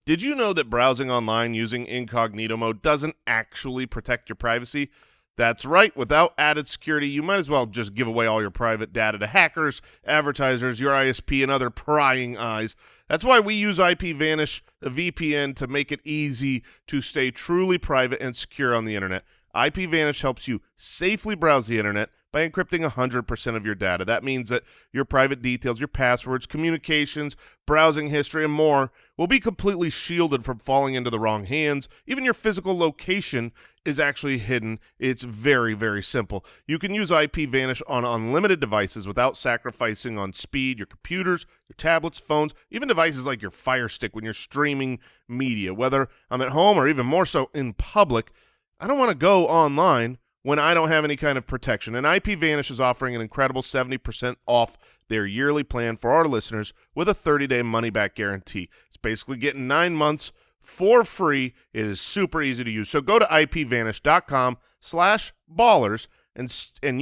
Did you know that browsing online using incognito mode doesn't actually protect your privacy? That's right. Without added security, you might as well just give away all your private data to hackers, advertisers, your ISP, and other prying eyes. That's why we use IPVanish, a VPN, to make it easy to stay truly private and secure on the internet. IPVanish helps you safely browse the internet by encrypting 100% of your data. That means that your private details, your passwords, communications, browsing history, and more will be completely shielded from falling into the wrong hands. Even your physical location is actually hidden. It's very, very simple. You can use IPVanish on unlimited devices without sacrificing on speed, your computers, your tablets, phones, even devices like your Fire Stick when you're streaming media. Whether I'm at home or even more so in public, I don't want to go online when I don't have any kind of protection. And IPVanish is offering an incredible 70% off their yearly plan for our listeners with a 30-day money-back guarantee. It's basically getting 9 months for free. It is super easy to use. So go to IPVanish.com/ballers and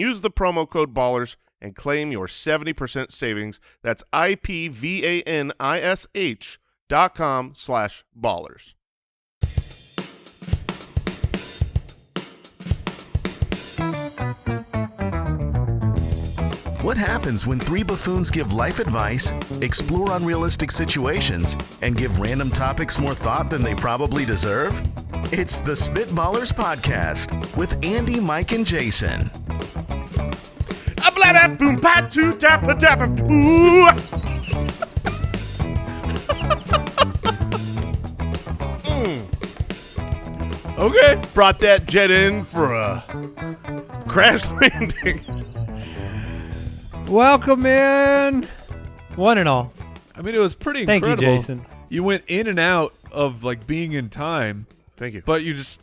use the promo code BALLERS and claim your 70% savings. That's IPVanish.com/ballers. What happens when three buffoons give life advice, explore unrealistic situations, and give random topics more thought than they probably deserve? It's the Spitballers Podcast with Andy, Mike, and Jason. Okay. Brought that jet in for a crash landing. Welcome in, one and all. I mean, it was pretty Thank incredible. you, Jason. You went in and out of like being in time. Thank you. But you just,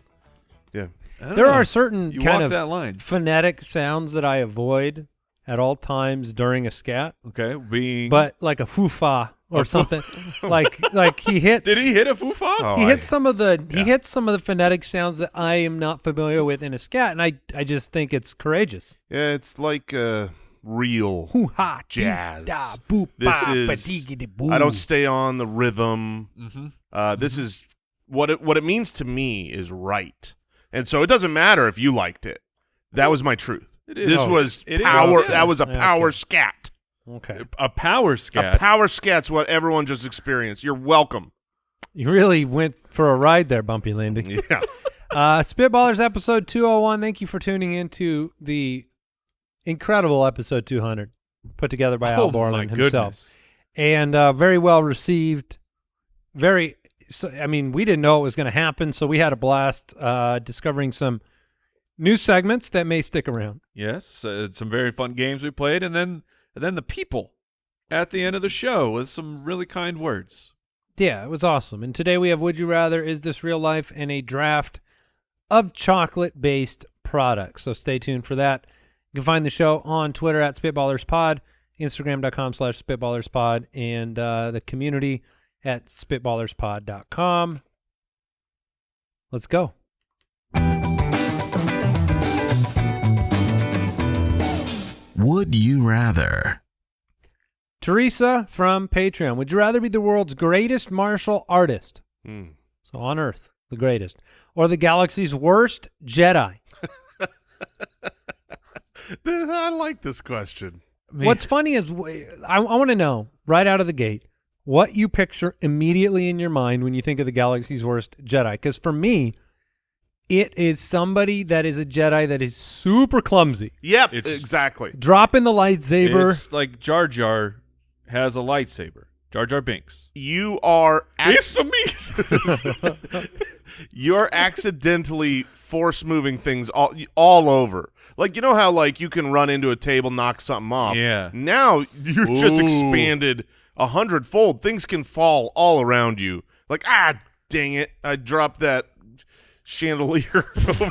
yeah. There are certain you kind walked of that line. phonetic sounds that I avoid at all times during a scat. Okay, being. But like a foo-fa or something, like he hits. Did he hit a foo-fa? Oh, He hits some of the hits some of the phonetic sounds that I am not familiar with in a scat, and I just think it's courageous. Yeah, it's like real Hoo-ha, jazz. dee-da, boop, This ba, is. ba-dee-giddy-boo. I don't stay on the rhythm. Mm-hmm. This is what it means to me is right, and so it doesn't matter if you liked it. That was my truth. It is. This was It is. power. Yeah. That was a power Okay. scat. Okay. A power A scat. power scat's what everyone just experienced. You're welcome. You really went for a ride there, Bumpy Landing. Yeah. Spitballers episode 201. Thank you for tuning in to the incredible episode 200 put together by Al my Borland himself. goodness. And very well received. I mean, we didn't know it was going to happen, so we had a blast discovering some new segments that may stick around. Yes, some very fun games we played, and then the people at the end of the show with some really kind words. Yeah, it was awesome. And today we have Would You Rather, Is This Real Life, and a draft of chocolate-based products. So stay tuned for that. You can find the show on Twitter at SpitballersPod, Instagram.com/SpitballersPod, and the community at SpitballersPod.com. Let's go. Would you rather? Teresa from Patreon. Would you rather be the world's greatest martial artist? So on Earth, the greatest. Or the galaxy's worst Jedi? I like this question. What's funny is I want to know right out of the gate what you picture immediately in your mind when you think of the galaxy's worst Jedi. Because for me, it is somebody that is a Jedi that is super clumsy. Yep, It's- exactly. Dropping the lightsaber. It's like Jar Jar has a lightsaber. Jar Jar Binks. You are It's a me. you're accidentally force moving things all over. Like, you know how like you can run into a table, knock something off. Yeah. Now you're just Ooh. expanded 100-fold. Things can fall all around you. Like, dang it, I dropped that chandelier over there.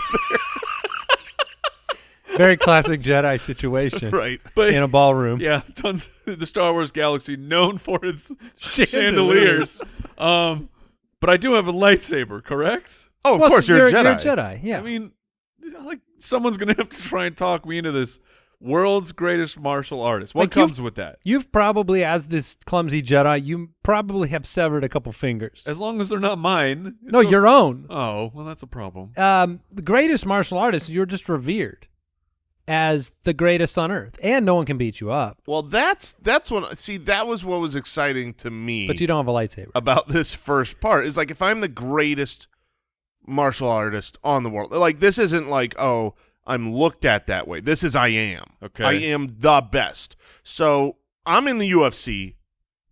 Very classic Jedi situation. Right. But In a ballroom. yeah, tons. The Star Wars galaxy known for its chandeliers. But I do have a lightsaber, correct? Oh, of Well, course, you're a Jedi. You're a Jedi, yeah. I mean, like someone's gonna have to try and talk me into this world's greatest martial artist. What Like, comes with that? You've probably, as this clumsy Jedi, you probably have severed a couple fingers. As long as they're not mine. No, your own. Oh, well, that's a problem. The greatest martial artist, you're just revered as the greatest on earth, and no one can beat you up. Well, that's what. See, that was what was exciting to me. But you don't have a lightsaber. About this first part is like, if I'm the greatest martial artist on the world, like, this isn't like, oh, I'm looked at that way. This is I am. Okay. I am the best. So I'm in the UFC.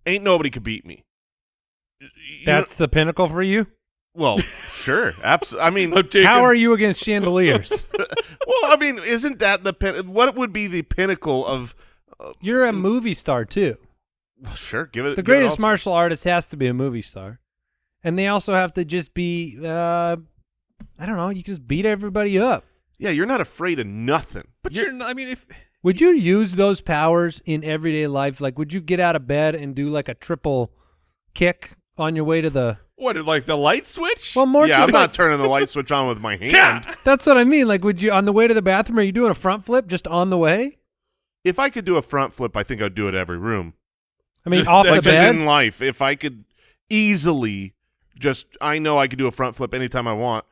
Ain't nobody could beat me. That's the pinnacle for you? Well, sure. Absolutely. I mean, How are you against chandeliers? well, I mean, isn't that what would be the pinnacle of? You're a movie star, too. Well, sure. Give it. The give it greatest all- martial artist has to be a movie star. And they also have to just be, I don't know, you can just beat everybody up. Yeah, you're not afraid of nothing. But I mean, if Would you use those powers in everyday life? Like, would you get out of bed and do like a triple kick on your way to the... what, like the light switch? Well, more Yeah, just I'm like, not turning the light switch on with my hand. that's what I mean. Like, would you, on the way to the bathroom, are you doing a front flip just on the way? If I could do a front flip, I think I'd do it every room. I mean, Just- off the Like, just bed? in life, if I could easily I know I could do a front flip anytime I want.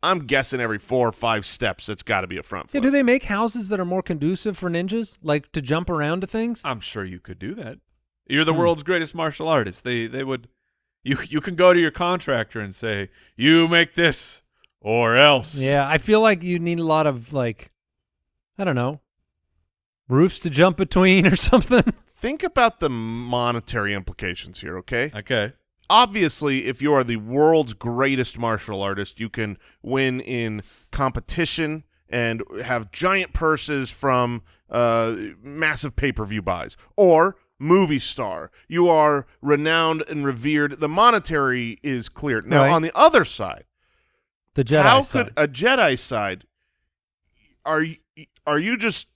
I'm guessing every 4 or 5 steps, it's got to be a front Yeah, flip. do they make houses that are more conducive for ninjas, like to jump around to things? I'm sure you could do that. You're the world's greatest martial artist. They would. You can go to your contractor and say, you make this or else. Yeah, I feel like you need a lot of, like, I don't know, roofs to jump between or something. Think about the monetary implications here, okay? Okay. Obviously, if you are the world's greatest martial artist, you can win in competition and have giant purses from massive pay-per-view buys. Or movie star. You are renowned and revered. The monetary is clear. Now, Right. on the other side, The Jedi how side. could a Jedi side, are you just,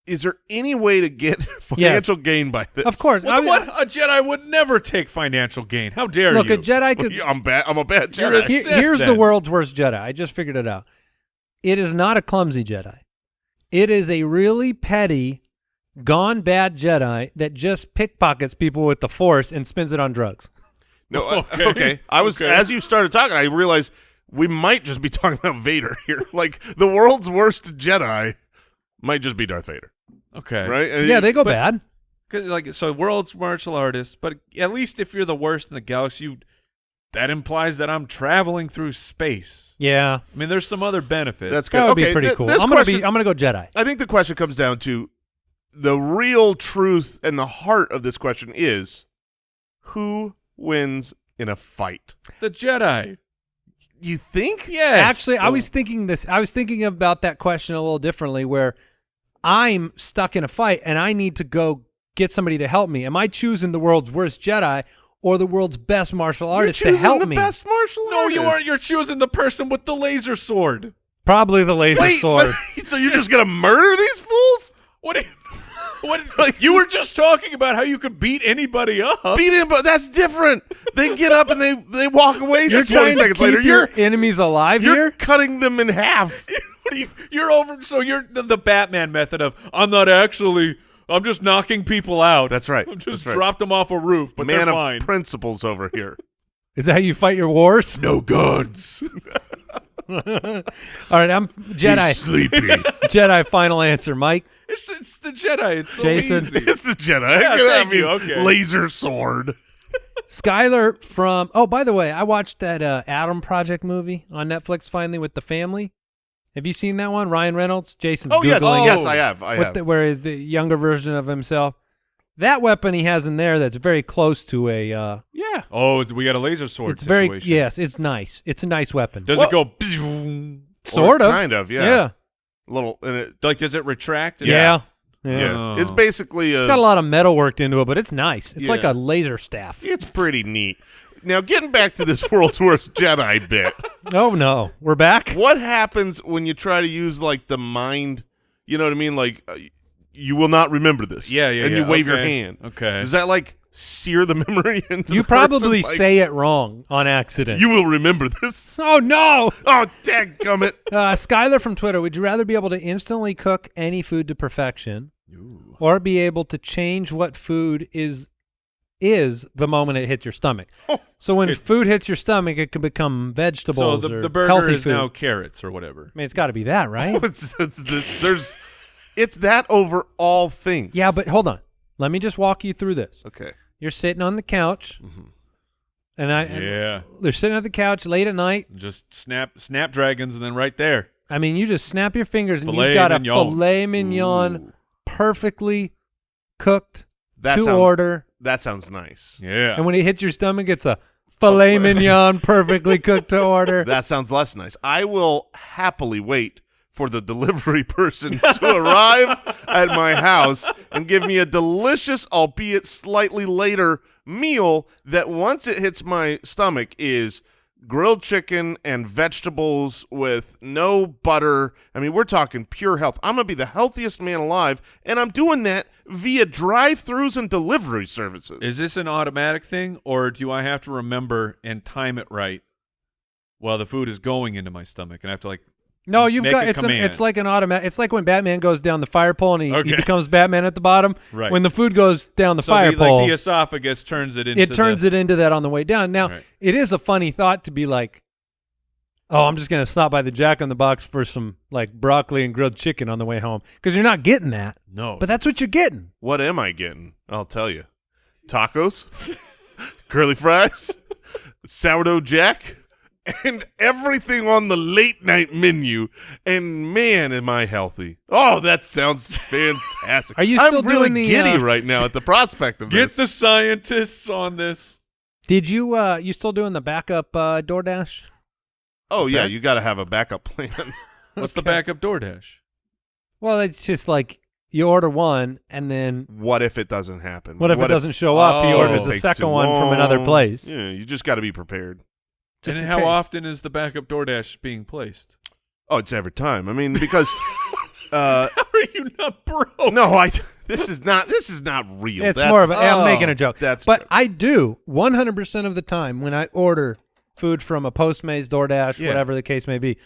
is there any way to get financial gain by this? Of course. What? A Jedi would never take financial gain. How dare Look, you? a Jedi could... Yeah, I'm a bad You're Jedi. a Here- Sith, here's the then. world's worst Jedi. I just figured it out. It is not a clumsy Jedi. It is a really petty, gone bad Jedi that just pickpockets people with the Force and spends it on drugs. No, Okay. okay. I was Okay. as you started talking, I realized we might just be talking about Vader here. Like, the world's worst Jedi might just be Darth Vader, Okay. right? And Yeah, they go but- bad. 'Cause, like, so world's martial artist, but at least if you're the worst in the galaxy, that implies that I'm traveling through space. Yeah, I mean, there's some other benefits. That's good. that would Okay, be pretty th- cool. this I'm question- gonna go Jedi. I think the question comes down to the real truth, and the heart of this question is, who wins in a fight? the Jedi. You think? Yes. Actually, I was thinking this. I was thinking about that question a little differently, where I'm stuck in a fight and I need to go get somebody to help me. Am I choosing the world's worst Jedi or the world's best martial artist You're to help choosing me? the best martial No, artist. you aren't. You're choosing the person with the laser sword. Probably the laser Wait, sword. so you're just gonna murder these fools? What? What? You were just talking about how you could beat anybody up. Beat him, but that's different. They get up and they walk away. You're Just 20 trying to seconds keep later, your enemies alive you're here? cutting them in half. What are you? You're over. So you're the Batman method of I'm not actually. I'm just knocking people out. That's right. I'm just That's right. dropped them off a roof, but Man they're of fine. principles over here. Is that how you fight your wars? No guns. All right, I'm Jedi. He's sleepy. Jedi final answer, Mike. It's the Jedi. It's so Jason. easy. It's the Jedi. Yeah, Look at thank that, you. Okay. Laser sword. Skylar from... Oh, by the way, I watched that Adam Project movie on Netflix finally with the family. Have you seen that one? Ryan Reynolds? Jason's Oh yes, Googling yes, it. I have. I With have. the, where is the younger version of himself. That weapon he has in there that's very close to a... Yeah. Oh, we got a laser sword it's very... situation. Yes, it's nice. It's a nice weapon. Does Well- it go? Sort Or of. Kind of. Yeah. Yeah. Little. And it. Like, does it retract? Yeah. Yeah. Oh. It's basically It's got a lot of metal worked into it, but it's nice. It's like Yeah. a laser staff. It's pretty neat. Now, getting back to this world's worst Jedi bit, Oh, no. We're back? what happens when you try to use like the mind? You know what I mean? Like, you will not remember this. Yeah, yeah, And yeah. you wave your Okay. hand. Okay. Is that like sear the memory into You the probably person, like, say it wrong on accident. you will remember this. Oh, no! Oh, dadgummit. Skylar from Twitter, would you rather be able to instantly cook any food to perfection or be able to change what food is the moment it hits your stomach? Oh, so when food hits your stomach, it can become vegetables So or the burger healthy is food. now carrots or whatever. I mean, it's got to be that, right? It's that over all things. Yeah, but hold on. Let me just walk you through this. Okay. You're sitting on the couch, and Yeah. they're sitting at the couch late at night. Just snapdragons and then right there. I mean, you just snap your fingers and Filet you've got mignon. a filet mignon Ooh. perfectly cooked That to sounds- order. That sounds nice. Yeah. And when it hits your stomach, it's a filet mignon perfectly cooked to order. That sounds less nice. I will happily wait for the delivery person to arrive at my house and give me a delicious, albeit slightly later, meal that once it hits my stomach is grilled chicken and vegetables with no butter. I mean, we're talking pure health. I'm going to be the healthiest man alive, and I'm doing that via drive-thrus and delivery services. Is this an automatic thing, or do I have to remember and time it right while the food is going into my stomach? And I have to, like, No, you've make got a it's command. like an automatic. It's like when Batman goes down the fire pole and he Okay. becomes Batman at the bottom. Right. When the food goes down the so fire pole, like the esophagus turns it into it turns it into that on the way down. Now, Right. it is a funny thought to be like, oh, I'm just going to stop by the Jack in the Box for some like broccoli and grilled chicken on the way home, because you're not getting that. No. But that's what you're getting. What am I getting? I'll tell you. Tacos, curly fries, sourdough jack, and everything on the late night menu. And man, am I healthy. Oh, that sounds fantastic. Are you I'm still really doing the, giddy right now at the prospect of Get this. the scientists on this. Did you you still doing the backup DoorDash? Oh, yeah, back- you got to have a backup plan. What's the backup DoorDash? Well, it's just like you order one and then What if it doesn't happen? what if it doesn't show up? He Oh. orders it a takes second too one from another long? place. Yeah, you just got to be prepared. Just And in how case. often is the backup DoorDash being placed? Oh, it's every time. I mean, because How are you not broke? no, this is not real. It's That's- more of a, I'm oh, making a joke. that's but true. I do 100% of the time when I order food from a Postmates, DoorDash, Yeah. whatever the case may be,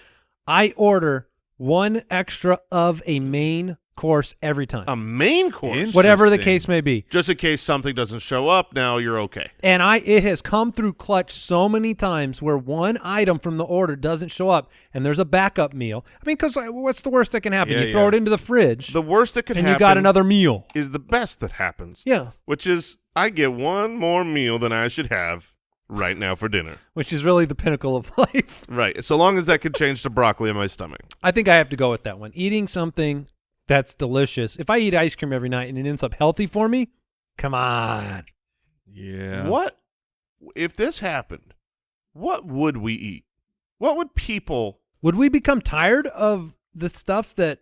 I order one extra of a main course every time, a main course. whatever the Interesting. case may be. Just in case something doesn't show up, now you're okay. And it has come through clutch so many times where one item from the order doesn't show up and there's a backup meal. I mean, because what's the worst that can happen? Yeah, You throw yeah. it into the fridge The worst that could and happen you got another meal. is the best that happens. Yeah, Which is I get one more meal than I should have right now for dinner. which is really the pinnacle of life. Right. So long as that could change to broccoli in my stomach. I think I have to go with that one. Eating something that's delicious. If I eat ice cream every night and it ends up healthy for me, come on. Yeah. What if this happened? What would we eat? What would people Would we become tired of the stuff that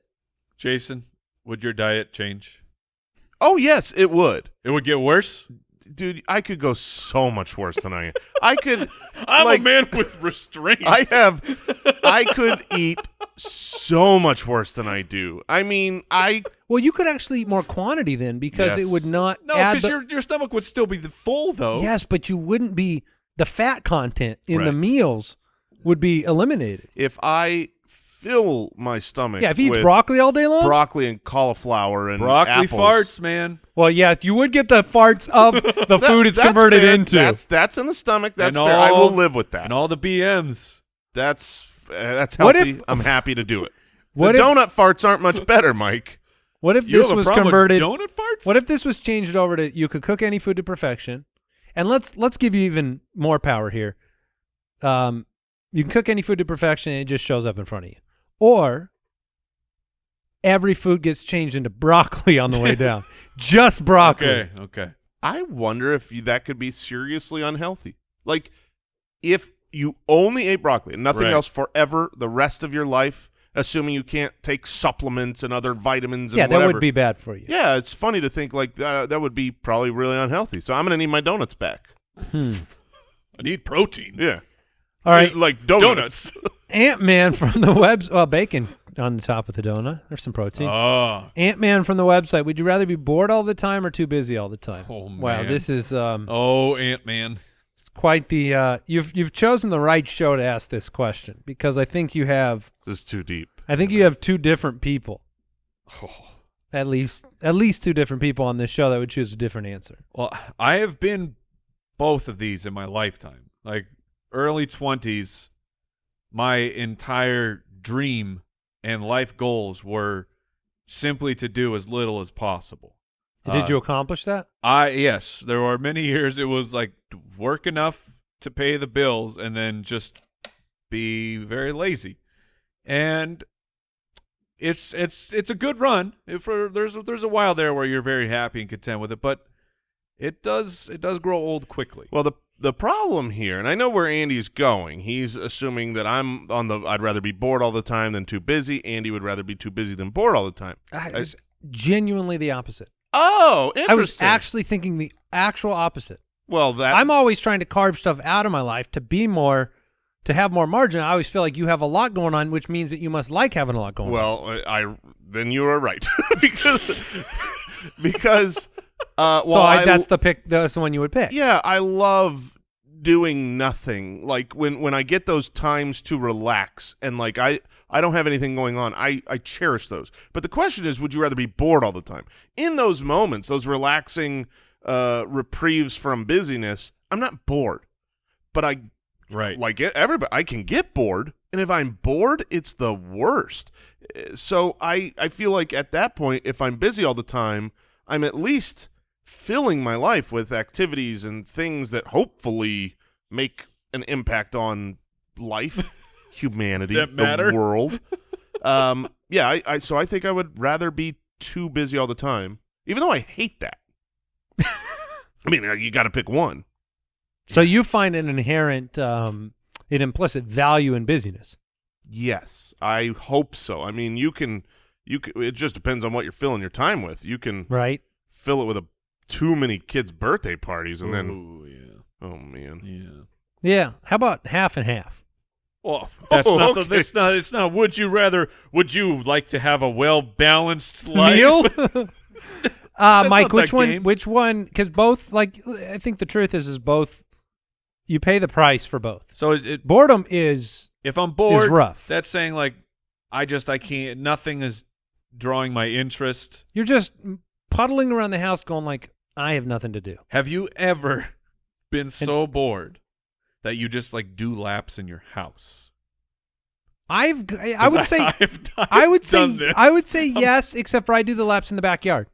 Jason, would your diet change? Oh, yes, it would. It would get worse? Dude, I could go so much worse than I am. I could I'm like, a man with restraint. I could eat so much worse than I do. I mean, well, you could actually eat more quantity then because Yes. it would not No, add because your stomach would still be full, though. Yes, but you wouldn't be the fat content in the Right. meals would be eliminated. if I fill my stomach Yeah, if he eats with broccoli all day long. broccoli and cauliflower and Broccoli apples, farts, man. Well, yeah, you would get the farts of the food it's that's converted fair. into. That's in the stomach. That's And fair. I will all- live with that. And all the BMs. That's What healthy. if- I'm happy to do it. What the if- donut farts aren't much better, Mike. What if You this have a was problem converted? with donut farts? What if this was changed over to you could cook any food to perfection? And let's give you even more power here. You can cook any food to perfection and it just shows up in front of you. Or every food gets changed into broccoli on the way down. Just broccoli. Okay. I wonder if that could be seriously unhealthy. Like, if you only ate broccoli and nothing Right. else forever, the rest of your life, assuming you can't take supplements and other vitamins and Yeah, whatever. that would be bad for you. Yeah, it's funny to think like that would be probably really unhealthy. So I'm going to need my donuts back. I need protein. Yeah. All right. Like donuts. Donuts. Ant-Man from the bacon. on the top of the donut. There's some protein. Oh, Ant-Man from the website. Would you rather be bored all the time or too busy all the time? Oh, Wow, man. this is Ant-Man. quite the you've chosen the right show to ask this question, because I think you have This is too deep. two different people. At least two different people on this show that would choose a different answer. Well, I have been both of these in my lifetime. Like early 20s, my entire dream and life goals were simply to do as little as possible. Did you accomplish that? Yes, there were many years it was like work enough to pay the bills and then just be very lazy. And it's a good run. There's a while there where you're very happy and content with it, but it does grow old quickly. Well, the problem here, and I know where Andy's going. He's assuming that I'm on the I'd rather be bored all the time than too busy. Andy would rather be too busy than bored all the time. It's genuinely the opposite. Oh, interesting. I was actually thinking the actual opposite. Well, I'm always trying to carve stuff out of my life to have more margin. I always feel like you have a lot going on, which means that you must like having a lot going on. Well, then you are right because that's the pick. That's the one you would pick. Yeah, I love doing nothing. Like when I get those times to relax and like I don't have anything going on, I cherish those. But the question is, would you rather be bored all the time? In those moments, those relaxing reprieves from busyness, I'm not bored. But I can get bored, and if I'm bored, it's the worst. So I feel like at that point, if I'm busy all the time, I'm at least filling my life with activities and things that hopefully make an impact on life, humanity, that matter. The world. So I think I would rather be too busy all the time, even though I hate that. I mean, you got to pick one. So you find an inherent, an implicit value in busyness. Yes, I hope so. I mean, you can. It just depends on what you're filling your time with. You can fill it with too many kids' birthday parties, and then oh man, yeah. How about half and half? Well, that's not. Okay. It's not. Would you rather? Would you like to have a well-balanced life? Meal? Mike, which one? Which one? Because both. Like, I think the truth is both. You pay the price for both. So boredom is. If I'm bored, is rough. That's saying like, I can't. Nothing is drawing my interest. You're just puddling around the house, going like, I have nothing to do. Have you ever been so bored that you just like do laps in your house? I would say yes, except for I do the laps in the backyard.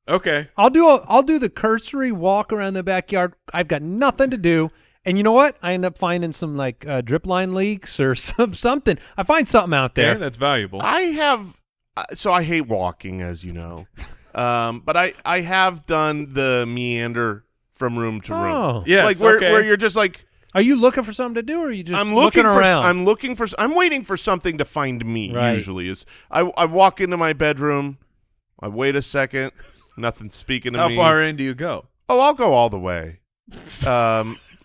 Okay. I'll do the cursory walk around the backyard. I've got nothing to do. And you know what? I end up finding some like drip line leaks or something. I find something out there. Yeah, that's valuable. I have so I hate walking, as you know. But I have done the meander from room to room. Oh. Yes, like where you're just like, are you looking for something to do, or are you just looking around? I'm waiting for something to find me. Right. Usually is I walk into my bedroom, I wait a second, nothing's speaking to me. How far in do you go? Oh, I'll go all the way.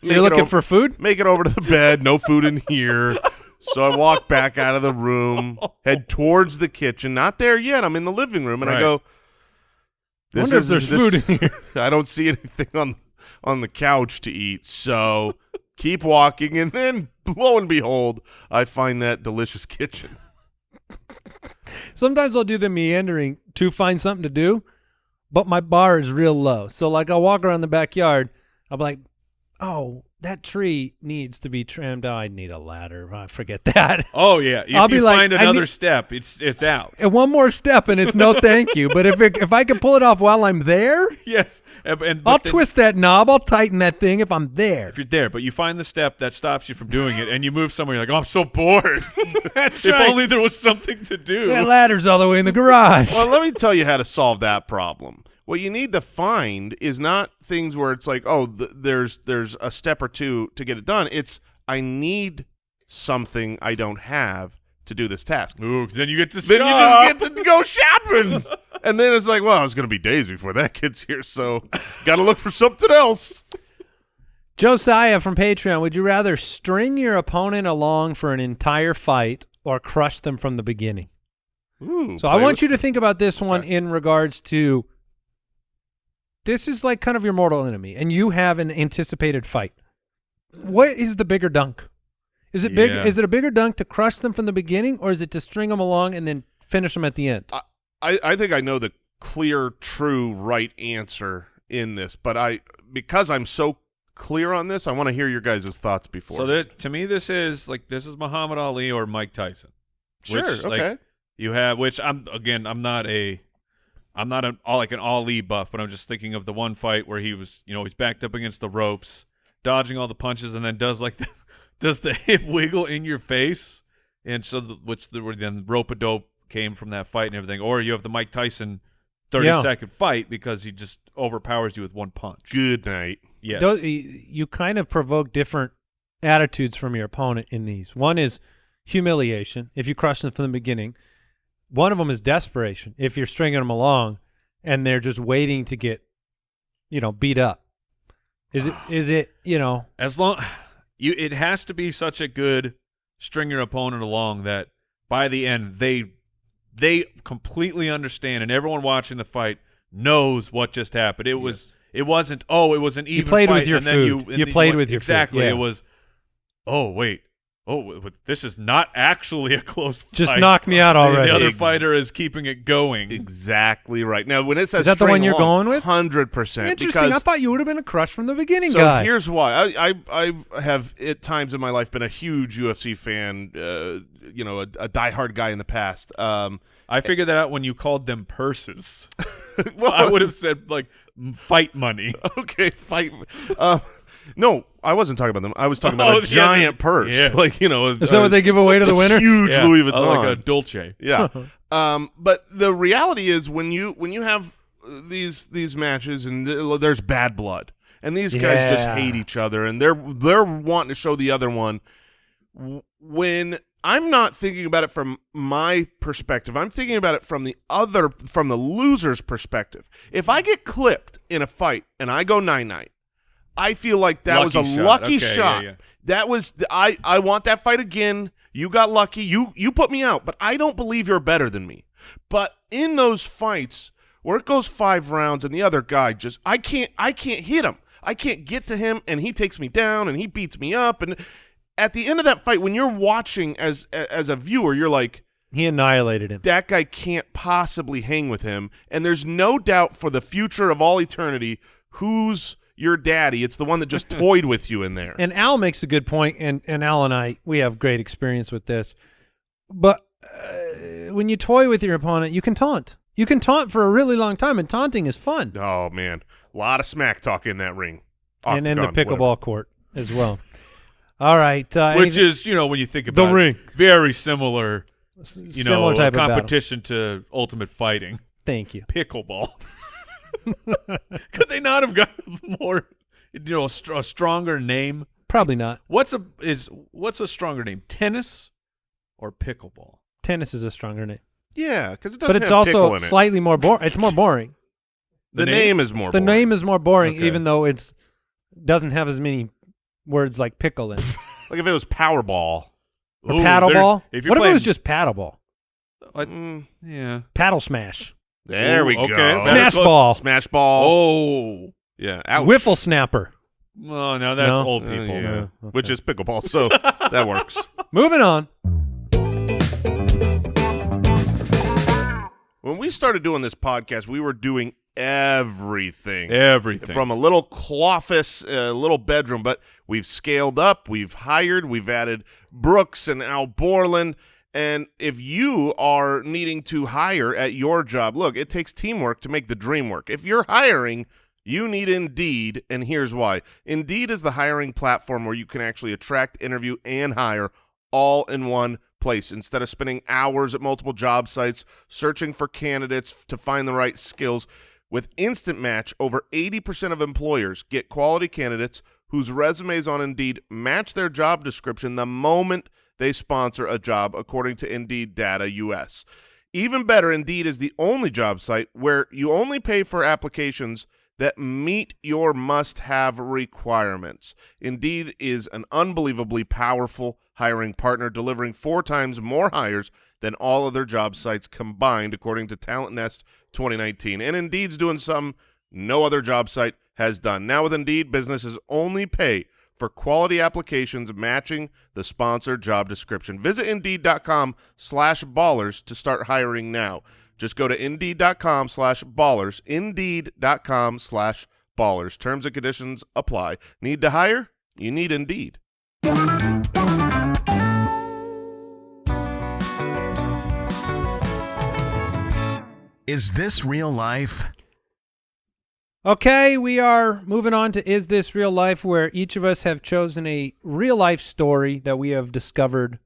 You're looking for food? Make it over to the bed. No food in here. So I walk back out of the room, head towards the kitchen. Not there yet. I'm in the living room, and I go, I wonder if there's food in here. I don't see anything on the couch to eat. So keep walking, and then lo and behold, I find that delicious kitchen. Sometimes I'll do the meandering to find something to do, but my bar is real low. So like I'll walk around the backyard. I'm like, oh, that tree needs to be trimmed. Oh, I need a ladder. I forget that. Oh yeah, if you find another step, it's out. And one more step, and it's no thank you. But if I can pull it off while I'm there, yes, I'll twist that knob. I'll tighten that thing if I'm there. If you're there, but you find the step that stops you from doing it, and you move somewhere, you're like, oh, I'm so bored. That's if right. only there was something to do. That ladder's all the way in the garage. Well, let me tell you how to solve that problem. What you need to find is not things where it's like, oh, there's a step or two to get it done. It's I need something I don't have to do this task. Ooh, 'cause then you get to then shop. you just get to go shopping. And then it's like, well, it's going to be days before that gets here, so got to look for something else. Josiah from Patreon, would you rather string your opponent along for an entire fight or crush them from the beginning? Ooh, So I want you to think about this one in regards to, this is like kind of your mortal enemy, and you have an anticipated fight. What is the bigger dunk? Is it big? Yeah. Is it a bigger dunk to crush them from the beginning, or is it to string them along and then finish them at the end? I think I know the clear, true, right answer in this, but because I'm so clear on this, I want to hear your guys' thoughts before. So to me, this is Muhammad Ali or Mike Tyson. Sure. Which, okay. You have, which I'm not an Ali buff, but I'm just thinking of the one fight where he was, he's backed up against the ropes, dodging all the punches, and then does the hip wiggle in your face, and so then rope-a-dope came from that fight and everything. Or you have the Mike Tyson 30-second fight because he just overpowers you with one punch. Good night. Yes. You kind of provoke different attitudes from your opponent in these. One is humiliation, if you crush them from the beginning. One of them is desperation, if you're stringing them along and they're just waiting to get, beat up. Is it as long it has to be such a good string your opponent along that by the end they completely understand, and everyone watching the fight knows what just happened. It wasn't it was an even you played fight, with your and then food. You played with your exactly food. Yeah. It was this is not actually a close fight. Just knock me out already. The other fighter is keeping it going. Exactly right. Now, when it says is that the one you're going with? 100%. Interesting. I thought you would have been a crush from the beginning, so guy. Here's why. I have at times in my life been a huge UFC fan. A diehard guy in the past. I figured that out when you called them purses. Well, I would have said fight money. Okay, fight. No, I wasn't talking about them. I was talking about a giant purse. Yeah. Is that what they give away to the winners? Huge Louis Vuitton. Like a Dolce. Yeah. But the reality is when you have these matches and there's bad blood and these guys just hate each other and they're wanting to show the other one. When I'm not thinking about it from my perspective, I'm thinking about it from the loser's perspective. If I get clipped in a fight and I go 9-9, I feel like that was a lucky shot. Yeah. That was I want that fight again. You got lucky. You put me out, but I don't believe you're better than me. But in those fights where it goes 5 rounds and the other guy just I can't hit him. I can't get to him and he takes me down and he beats me up, and at the end of that fight when you're watching as a viewer, you're like, he annihilated him. That guy can't possibly hang with him, and there's no doubt for the future of all eternity who's your daddy. It's the one that just toyed with you in there. And Al makes a good point, and Al and I, we have great experience with this. But when you toy with your opponent, you can taunt. You can taunt for a really long time, and taunting is fun. Oh, man. A lot of smack talk in that ring. And in the pickleball court as well. All right. Which is, when you think about the ring, very similar, similar type competition of battle. to Ultimate Fighting. Thank you. Pickleball. Could they not have gotten more, a stronger name? Probably not. What's a stronger name? Tennis or pickleball? Tennis is a stronger name. Yeah, because it doesn't. But it's have pickle also in it. slightly more boring. It's more boring. The name is more. The boring. name is more boring, Okay. even though it's doesn't have as many words like pickle in it. Like if it was Powerball. Or paddleball. If What if it was just paddleball? Yeah. Paddle smash. There we okay. go. Smash ball. Smash ball. Oh. Yeah. Ouch. Wiffle snapper. Oh, no, that's No? old people. Yeah. Okay. Which is pickleball, so that works. Moving on. When we started doing this podcast, we were doing everything. Everything. From a little office, a little bedroom, but we've scaled up, we've hired, we've added Brooks and Al Borland, and if you are needing to hire at your job, look, it takes teamwork to make the dream work. If you're hiring, you need Indeed, and here's why. Indeed is the hiring platform where you can actually attract, interview, and hire all in one place. Instead of spending hours at multiple job sites searching for candidates to find the right skills, with Instant Match, over 80% of employers get quality candidates whose resumes on Indeed match their job description the moment they sponsor a job, according to Indeed Data US. Even better, Indeed is the only job site where you only pay for applications that meet your must-have requirements. Indeed is an unbelievably powerful hiring partner, delivering 4 times more hires than all other job sites combined, according to Talent Nest 2019. And Indeed's doing something no other job site has done. Now with Indeed, businesses only pay for quality applications matching the sponsored job description. Visit Indeed.com/ballers to start hiring now. Just go to Indeed.com/ballers, Indeed.com/ballers. Terms and conditions apply. Need to hire? You need Indeed. Is this real life? Okay, we are moving on to Is This Real Life, where each of us have chosen a real-life story that we have discovered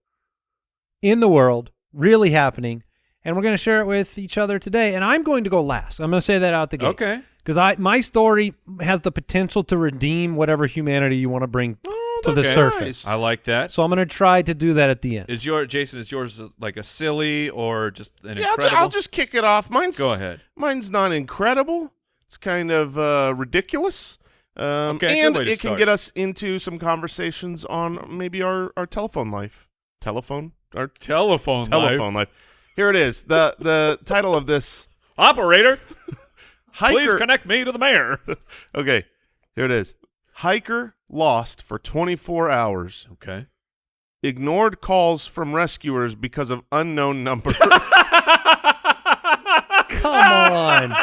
in the world, really happening, and we're going to share it with each other today. And I'm going to go last. I'm going to say that out the gate. Okay. Because my story has the potential to redeem whatever humanity you want to bring to the surface. Nice. I like that. So I'm going to try to do that at the end. Is yours like a silly or just an Yeah, incredible? I'll just kick it off. Go ahead. Mine's not incredible. It's kind of ridiculous. Okay, and good way to it can start. get us into some conversations on maybe our telephone life. Our Telephone life. Here it is. The title of this Operator, hiker. please connect me to the mayor. Okay, here it is. Hiker lost for 24 hours. Okay. Ignored calls from rescuers because of unknown number. Come on.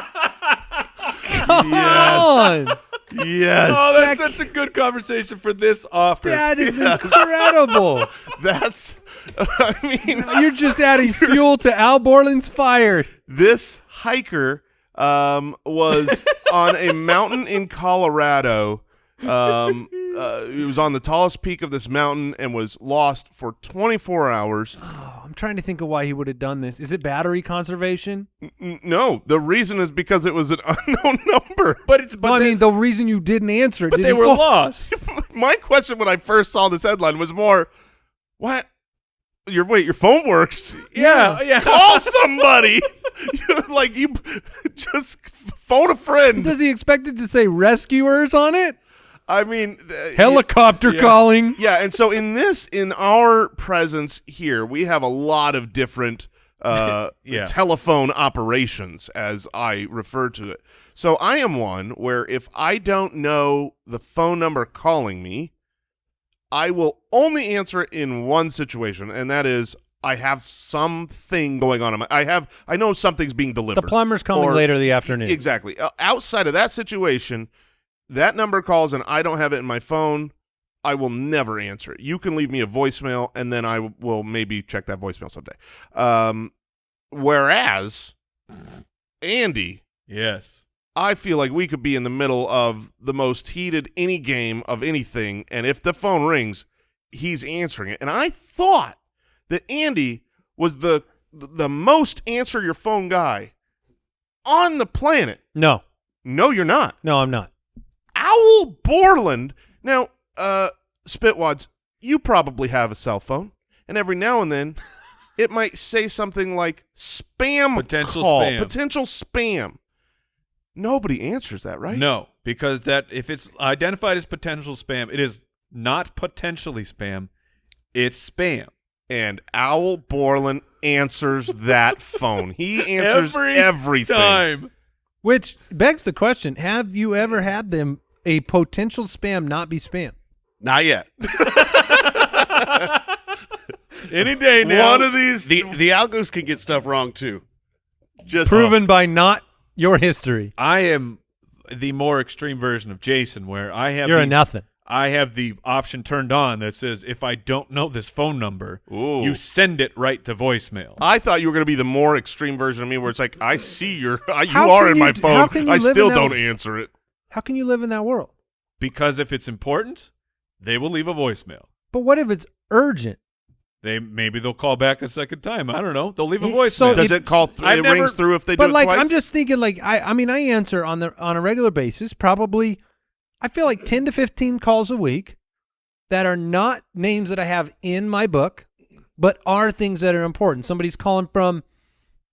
Come on. Yes. Oh, that's a good conversation for this office. That is incredible. That's, I mean, You're just adding fuel to Al Borland's fire. this hiker was on a mountain in Colorado. He was on the tallest peak of this mountain and was lost for 24 hours. Oh, I'm trying to think of why he would have done this. Is it battery conservation? No, the reason is because it was an unknown number. But I mean, the reason you didn't answer it. but did they you- were Oh, lost. My question when I first saw this headline was more, what? Your phone works. Yeah. Call somebody. you just phone a friend. Does he expect it to say rescuers on it? I mean, Helicopter calling. Yeah, and so in our presence here, we have a lot of different telephone operations, as I refer to it. So I am one where if I don't know the phone number calling me, I will only answer it in one situation, and that is I have something going on. I know something's being delivered. The plumber's coming Or- later the afternoon. Exactly. Outside of that situation, that number calls and I don't have it in my phone, I will never answer it. You can leave me a voicemail, and then I will maybe check that voicemail someday. Whereas, Andy, Yes. I feel like we could be in the middle of the most heated any game of anything, and if the phone rings, he's answering it. And I thought that Andy was the most answer your phone guy on the planet. No, No, you're not. I'm not. Owl Borland. Now, Spitwads, you probably have a cell phone, and every now and then it might say something like spam Potential call, spam. potential spam. Nobody answers that, right? No, because if it's identified as potential spam, it is not potentially spam. It's spam. And Owl Borland answers that phone. He answers Every everything. time. Which begs the question, have you ever had a potential spam not be spam? Not yet. Any day now. One of these. The algos can get stuff wrong too. just Proven by not your history. I am the more extreme version of Jason, where I have You're a nothing. I have the option turned on that says if I don't know this phone number, Ooh. you send it right to voicemail. I thought you were going to be the more extreme version of me, where it's like, I see you How are can in you- my how phone. can you I live in still that- don't answer it. How can you live in that world? Because if it's important, they will leave a voicemail. But what if it's urgent? Maybe they'll call back a second time. I don't know. They'll leave a So voicemail. Does it call? I've It never- rings through if they But do it like, twice. I'm just thinking, like, I mean, I answer on a regular basis, probably, I feel like 10 to 15 calls a week that are not names that I have in my book, but are things that are important. Somebody's calling from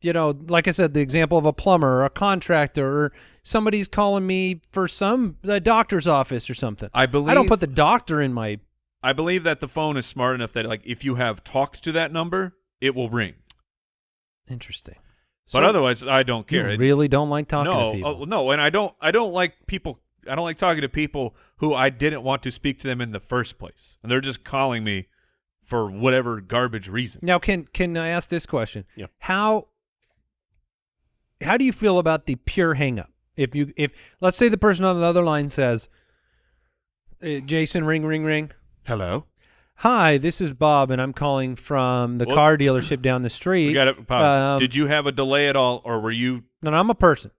like I said, the example of a plumber or a contractor or somebody's calling me for a doctor's office or something. I don't put the doctor in my. I believe that the phone is smart enough that like if you have talked to that number, it will ring. Interesting. But otherwise, I don't care. You really don't like talking to people. No, and I don't like people. I don't like talking to people who I didn't want to speak to them in the first place, and they're just calling me for whatever garbage reason. Now, can I ask this question? Yeah. How do you feel about the pure hang up? If let's say the person on the other line says, Jason, ring, ring, ring. Hello. Hi, this is Bob, and I'm calling from the car dealership down the street. We got to pause. Did you have a delay at all, or were you? No, I'm a person.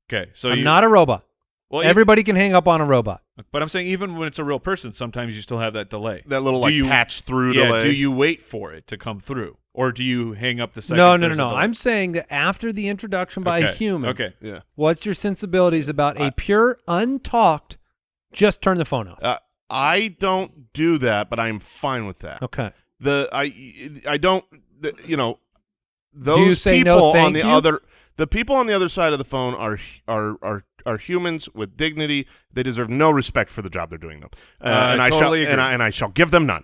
Okay, so I'm not a robot. Well, everybody can hang up on a robot. But I'm saying even when it's a real person, sometimes you still have that delay. That little patch through delay. delay. Do you wait for it to come through, or do you hang up the second? No. I'm saying that after the introduction by a human. Okay. Yeah. What's your sensibilities about a pure untalked? Just turn the phone off. I don't do that, but I'm fine with that. Okay. I don't. Those do you say people no, thank on the you? other. The people on the other side of the phone are humans with dignity. They deserve no respect for the job they're doing, though, and I totally shall agree. and I shall give them none.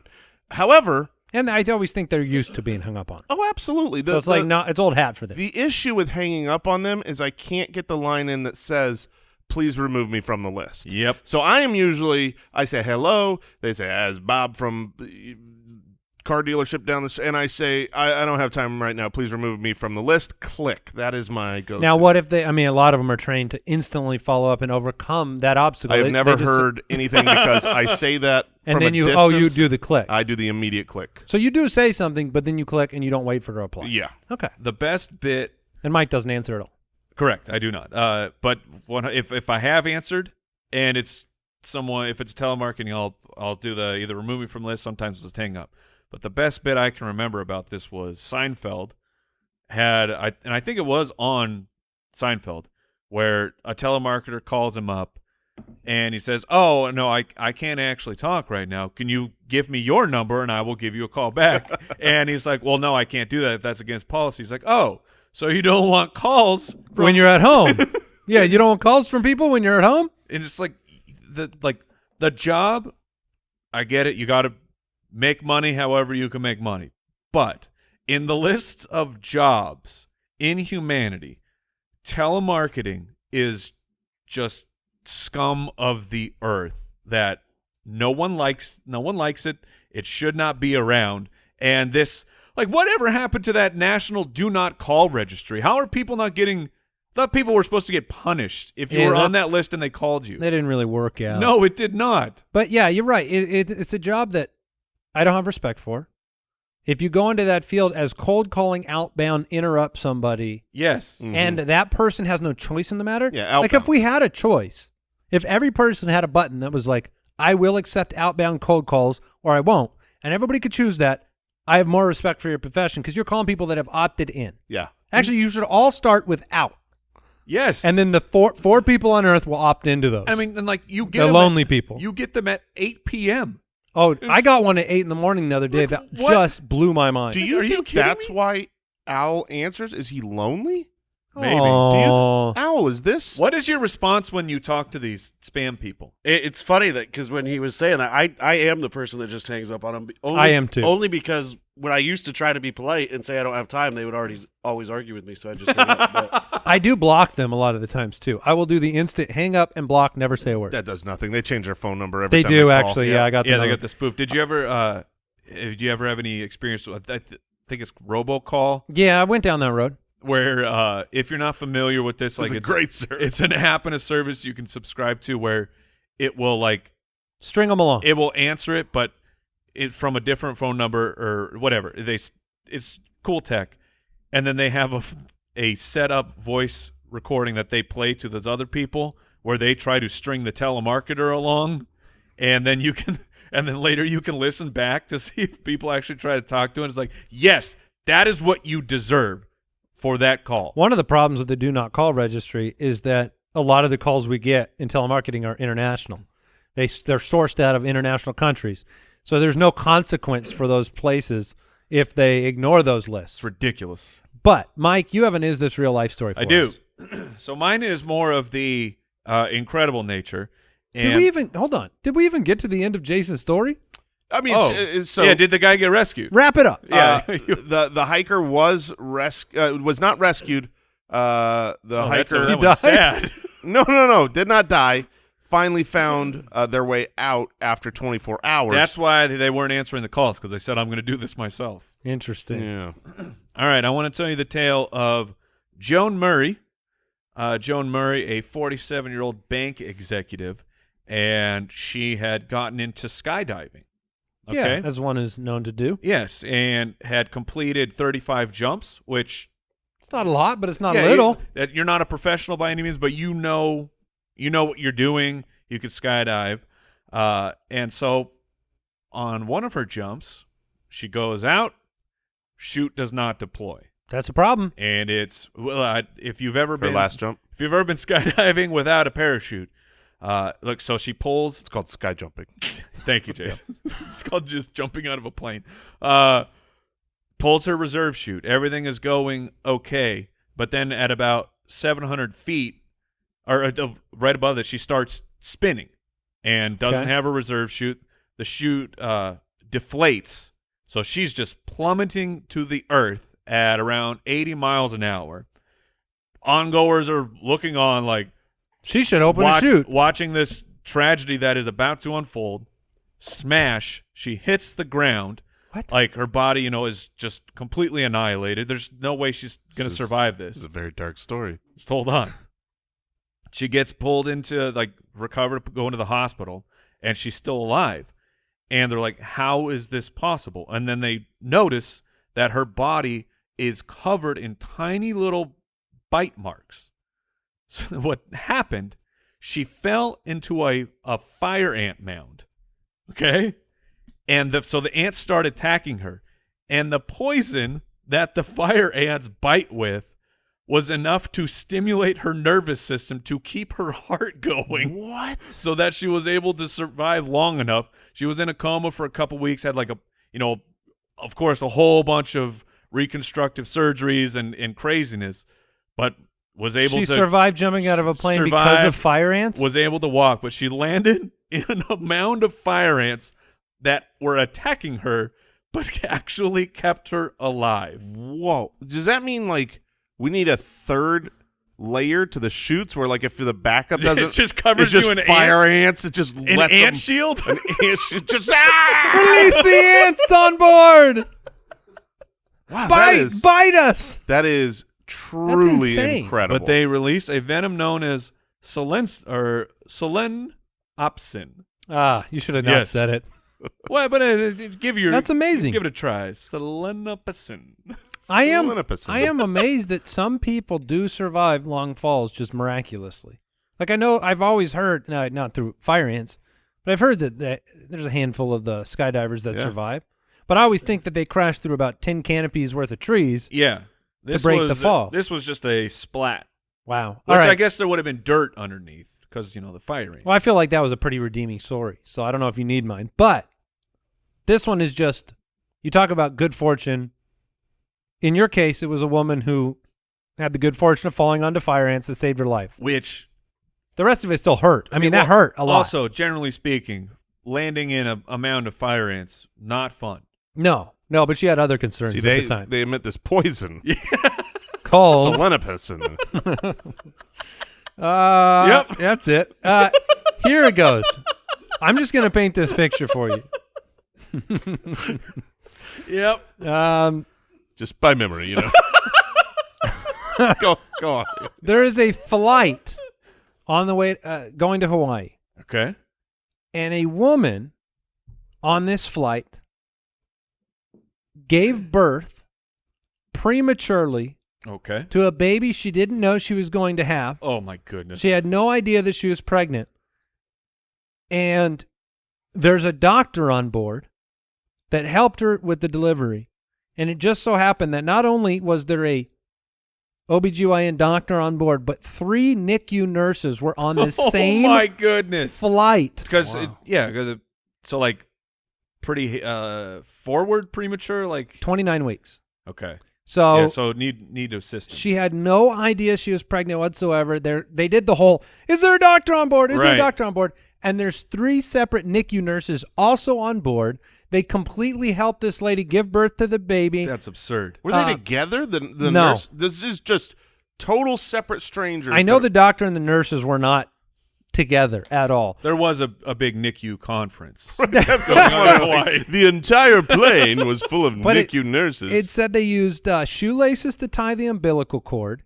However, and I always think they're used to being hung up on. oh, absolutely. So it's it's old hat for them. The issue with hanging up on them is I can't get the line in that says, "Please remove me from the list." Yep. So I say hello. They say, "As Bob from car dealership down the street," and I say, I don't have time right now. Please remove me from the list. Click. That is my go-to. Now, what if a lot of them are trained to instantly follow up and overcome that obstacle. I have never heard anything because I say that and from then a distance. you do the click. I do the immediate click. So you do say something, but then you click and you don't wait for the reply. Yeah. Okay. The best bit. And Mike doesn't answer at all. Correct. I do not. But if I have answered and it's someone, if it's telemarketing, I'll do the either remove me from list. Sometimes it's just hang up. But the best bit I can remember about this was Seinfeld and I think it was on Seinfeld, where a telemarketer calls him up and he says, "Oh, no, I can't actually talk right now. Can you give me your number and I will give you a call back?" And he's like, "Well, no, I can't do that. That's against policy." He's like, "Oh, so you don't want calls when you're at home?" Yeah, you don't want calls from people when you're at home? And it's like the job, I get it. You got to make money however you can make money. But in the list of jobs in humanity, telemarketing is just scum of the earth that no one likes it. It should not be around. And this, whatever happened to that national do not call registry? How are people not getting? Thought people were supposed to get punished if you were on that list and they called you. They didn't really work out. No, it did not. But yeah, you're right. It's a job that I don't have respect for. If you go into that field as cold calling outbound, interrupt somebody. Yes. Mm-hmm. And that person has no choice in the matter. Yeah, outbound. Like if we had a choice, if every person had a button that was like, I will accept outbound cold calls or I won't, and everybody could choose that, I have more respect for your profession because you're calling people that have opted in. Yeah. Actually, you should all start with out. Yes. And then the four people on earth will opt into those. I mean, and you get the them lonely people. You get them at 8 p.m. Oh, I got one at 8 in the morning the other day that just blew my mind. Do you think that's why Owl answers? Is he lonely? Maybe. Oh. Owl, is this? What is your response when you talk to these spam people? It's funny that because when he was saying that, I am the person that just hangs up on him. I am too. Only because when I used to try to be polite and say I don't have time, they would always argue with me. So I just hang up. But I do block them a lot of the times too. I will do the instant hang up and block, never say a word. That does nothing. They change their phone number every They time do they call. actually. Yeah, I got they got the spoof. Did you ever have any experience with? I think it's robocall. Yeah, I went down that road. Where if you're not familiar with this, It's a great service. It's an app and a service you can subscribe to where it will string them along. It will answer it, but it from a different phone number or whatever. It's cool tech, and then they have a set up voice recording that they play to those other people where they try to string the telemarketer along, and then later you can listen back to see if people actually try to talk to it. It's like, yes, that is what you deserve for that call. One of the problems with the do not call registry is that a lot of the calls we get in telemarketing are international. They're sourced out of international countries. So there's no consequence for those places if they ignore those lists. It's ridiculous. But Mike, you have an is this real life story for I do. us. So mine is more of the incredible nature. And Did we even hold on? Did we even get to the end of Jason's story? I mean, so yeah, did the guy get rescued? Wrap it up. Yeah. the hiker was not rescued. The hiker that was sad. No, did not die. Finally found their way out after 24 hours. That's why they weren't answering the calls, because they said, I'm going to do this myself. Interesting. Yeah. All right, I want to tell you the tale of Joan Murray. Joan Murray, a 47-year-old bank executive, and she had gotten into skydiving. Okay? Yeah, as one is known to do. Yes, and had completed 35 jumps, which It's not a lot, but it's not yeah, little. You're not a professional by any means, but you know what you're doing. You could skydive. And so on one of her jumps, she goes out, chute does not deploy. That's a problem. And it's if you've ever Her been last jump. if you've ever been skydiving without a parachute, look, so she pulls. It's called sky jumping. Thank you, Jason. It's called just jumping out of a plane. Pulls her reserve chute. Everything is going okay, but then at about 700 feet, or right above it, she starts spinning and doesn't have a reserve chute. The chute deflates, so she's just plummeting to the earth at around 80 miles an hour. Ongoers are looking on like She should open a chute. watching this tragedy that is about to unfold. Smash. She hits the ground. What? Like her body, is just completely annihilated. There's no way she's going to survive This is this. a very dark story. Just hold on. She gets pulled into, recovered, go into the hospital, and she's still alive. And they're like, how is this possible? And then they notice that her body is covered in tiny little bite marks. So what happened, she fell into a fire ant mound, okay? And so the ants started attacking her. And the poison that the fire ants bite with was enough to stimulate her nervous system to keep her heart going. What? So that she was able to survive long enough. She was in a coma for a couple weeks, had of course, a whole bunch of reconstructive surgeries and craziness, but was able She to survived jumping out of a plane because of fire ants? was able to walk, but she landed in a mound of fire ants that were attacking her, but actually kept her alive. Whoa. Does that mean we need a third layer to the chutes where if the backup doesn't It just covers it's just you in fire ants? It just An lets ant them, shield? an ant shield just Release the ants on board! Wow, Bite us! that is truly insane. incredible. But they released a venom known as selenopsin. You should have not Yes. said it. Well, but That's amazing. Give it a try. Selenopsin. I am Selenopsin. amazed that some people do survive long falls just miraculously. I know I've always heard, not through fire ants, but I've heard that there's a handful of the skydivers that survive. But I always think that they crash through about 10 canopies worth of trees. Yeah. This break was, the fall. This was just a splat, Wow. which All right. I guess there would have been dirt underneath because, the fire ants. Well, I feel like that was a pretty redeeming story, so I don't know if you need mine. But this one is just, you talk about good fortune. In your case, it was a woman who had the good fortune of falling onto fire ants that saved her life. Which, The rest of it still hurt. I mean, that well, hurt a lot. Also, generally speaking, landing in a mound of fire ants, not fun. No, but she had other concerns See, at they the time. they emit this poison, Cold. selenopsin. Yep. That's it. Here it goes. I'm just going to paint this picture for you. Yep. Just by memory, Go on. There is a flight on the way going to Hawaii, Okay. and a woman on this flight gave birth prematurely Okay. to a baby she didn't know she was going to have. Oh, my goodness. She had no idea that she was pregnant. And there's a doctor on board that helped her with the delivery. And it just so happened that not only was there a OBGYN doctor on board, but 3 NICU nurses were on the same Oh, my goodness. flight. Because, Wow. pretty forward premature, 29 weeks. okay. So, so need assistance. she had no idea she was pregnant whatsoever. They did the whole, is there a doctor on board? Is there a Right. doctor on board? And there's 3 separate NICU nurses also on board. They completely helped this lady give birth to the baby. That's absurd. Were they together? The no. nurse. This is just total separate strangers. I know the doctor and the nurses were not together at all. There was a big NICU conference. That's going on in Hawaii. the entire plane was full of But NICU nurses. It said they used shoelaces to tie the umbilical cord.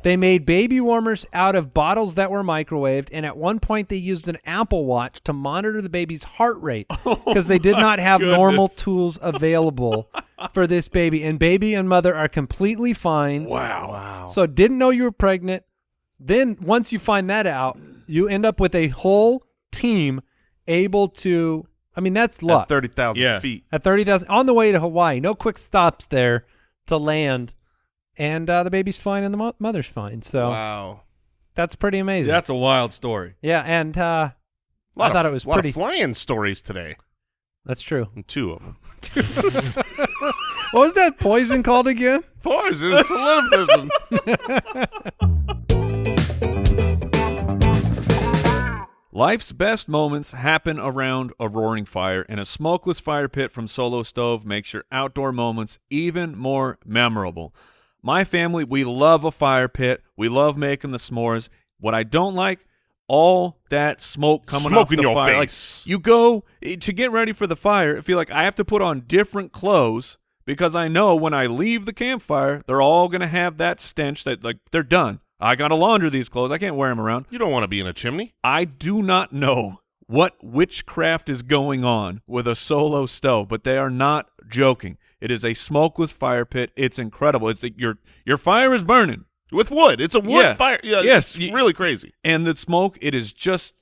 They made baby warmers out of bottles that were microwaved, and at one point they used an Apple Watch to monitor the baby's heart rate because they did not have normal tools available for this baby. And baby and mother are completely fine. Wow. So didn't know you were pregnant. Then once you find that out, you end up with a whole team able to, I mean, that's luck. At 30,000 Yeah. feet. At 30,000 on the way to Hawaii. No quick stops there to land. And the baby's fine and the mother's fine. So Wow. that's pretty amazing. That's a wild story. Yeah, and I Lot thought of- it was lot pretty. of flying stories today. That's true. And 2 of them. What was that poison called again? Poison solidification. Life's best moments happen around a roaring fire, and a smokeless fire pit from Solo Stove makes your outdoor moments even more memorable. My family, we love a fire pit. We love making the s'mores. What I don't like, all that smoke coming Smoke off in the your fire. face. Like, you go to get ready for the fire, I feel like I have to put on different clothes because I know when I leave the campfire, they're all going to have that stench that, like, they're done. I got to launder these clothes. I can't wear them around. You don't want to be in a chimney. I do not know what witchcraft is going on with a Solo Stove, but they are not joking. It is a smokeless fire pit. It's incredible. It's your fire is burning, With wood. It's a wood fire. Yeah, Yes. It's really crazy. and the smoke, it is just,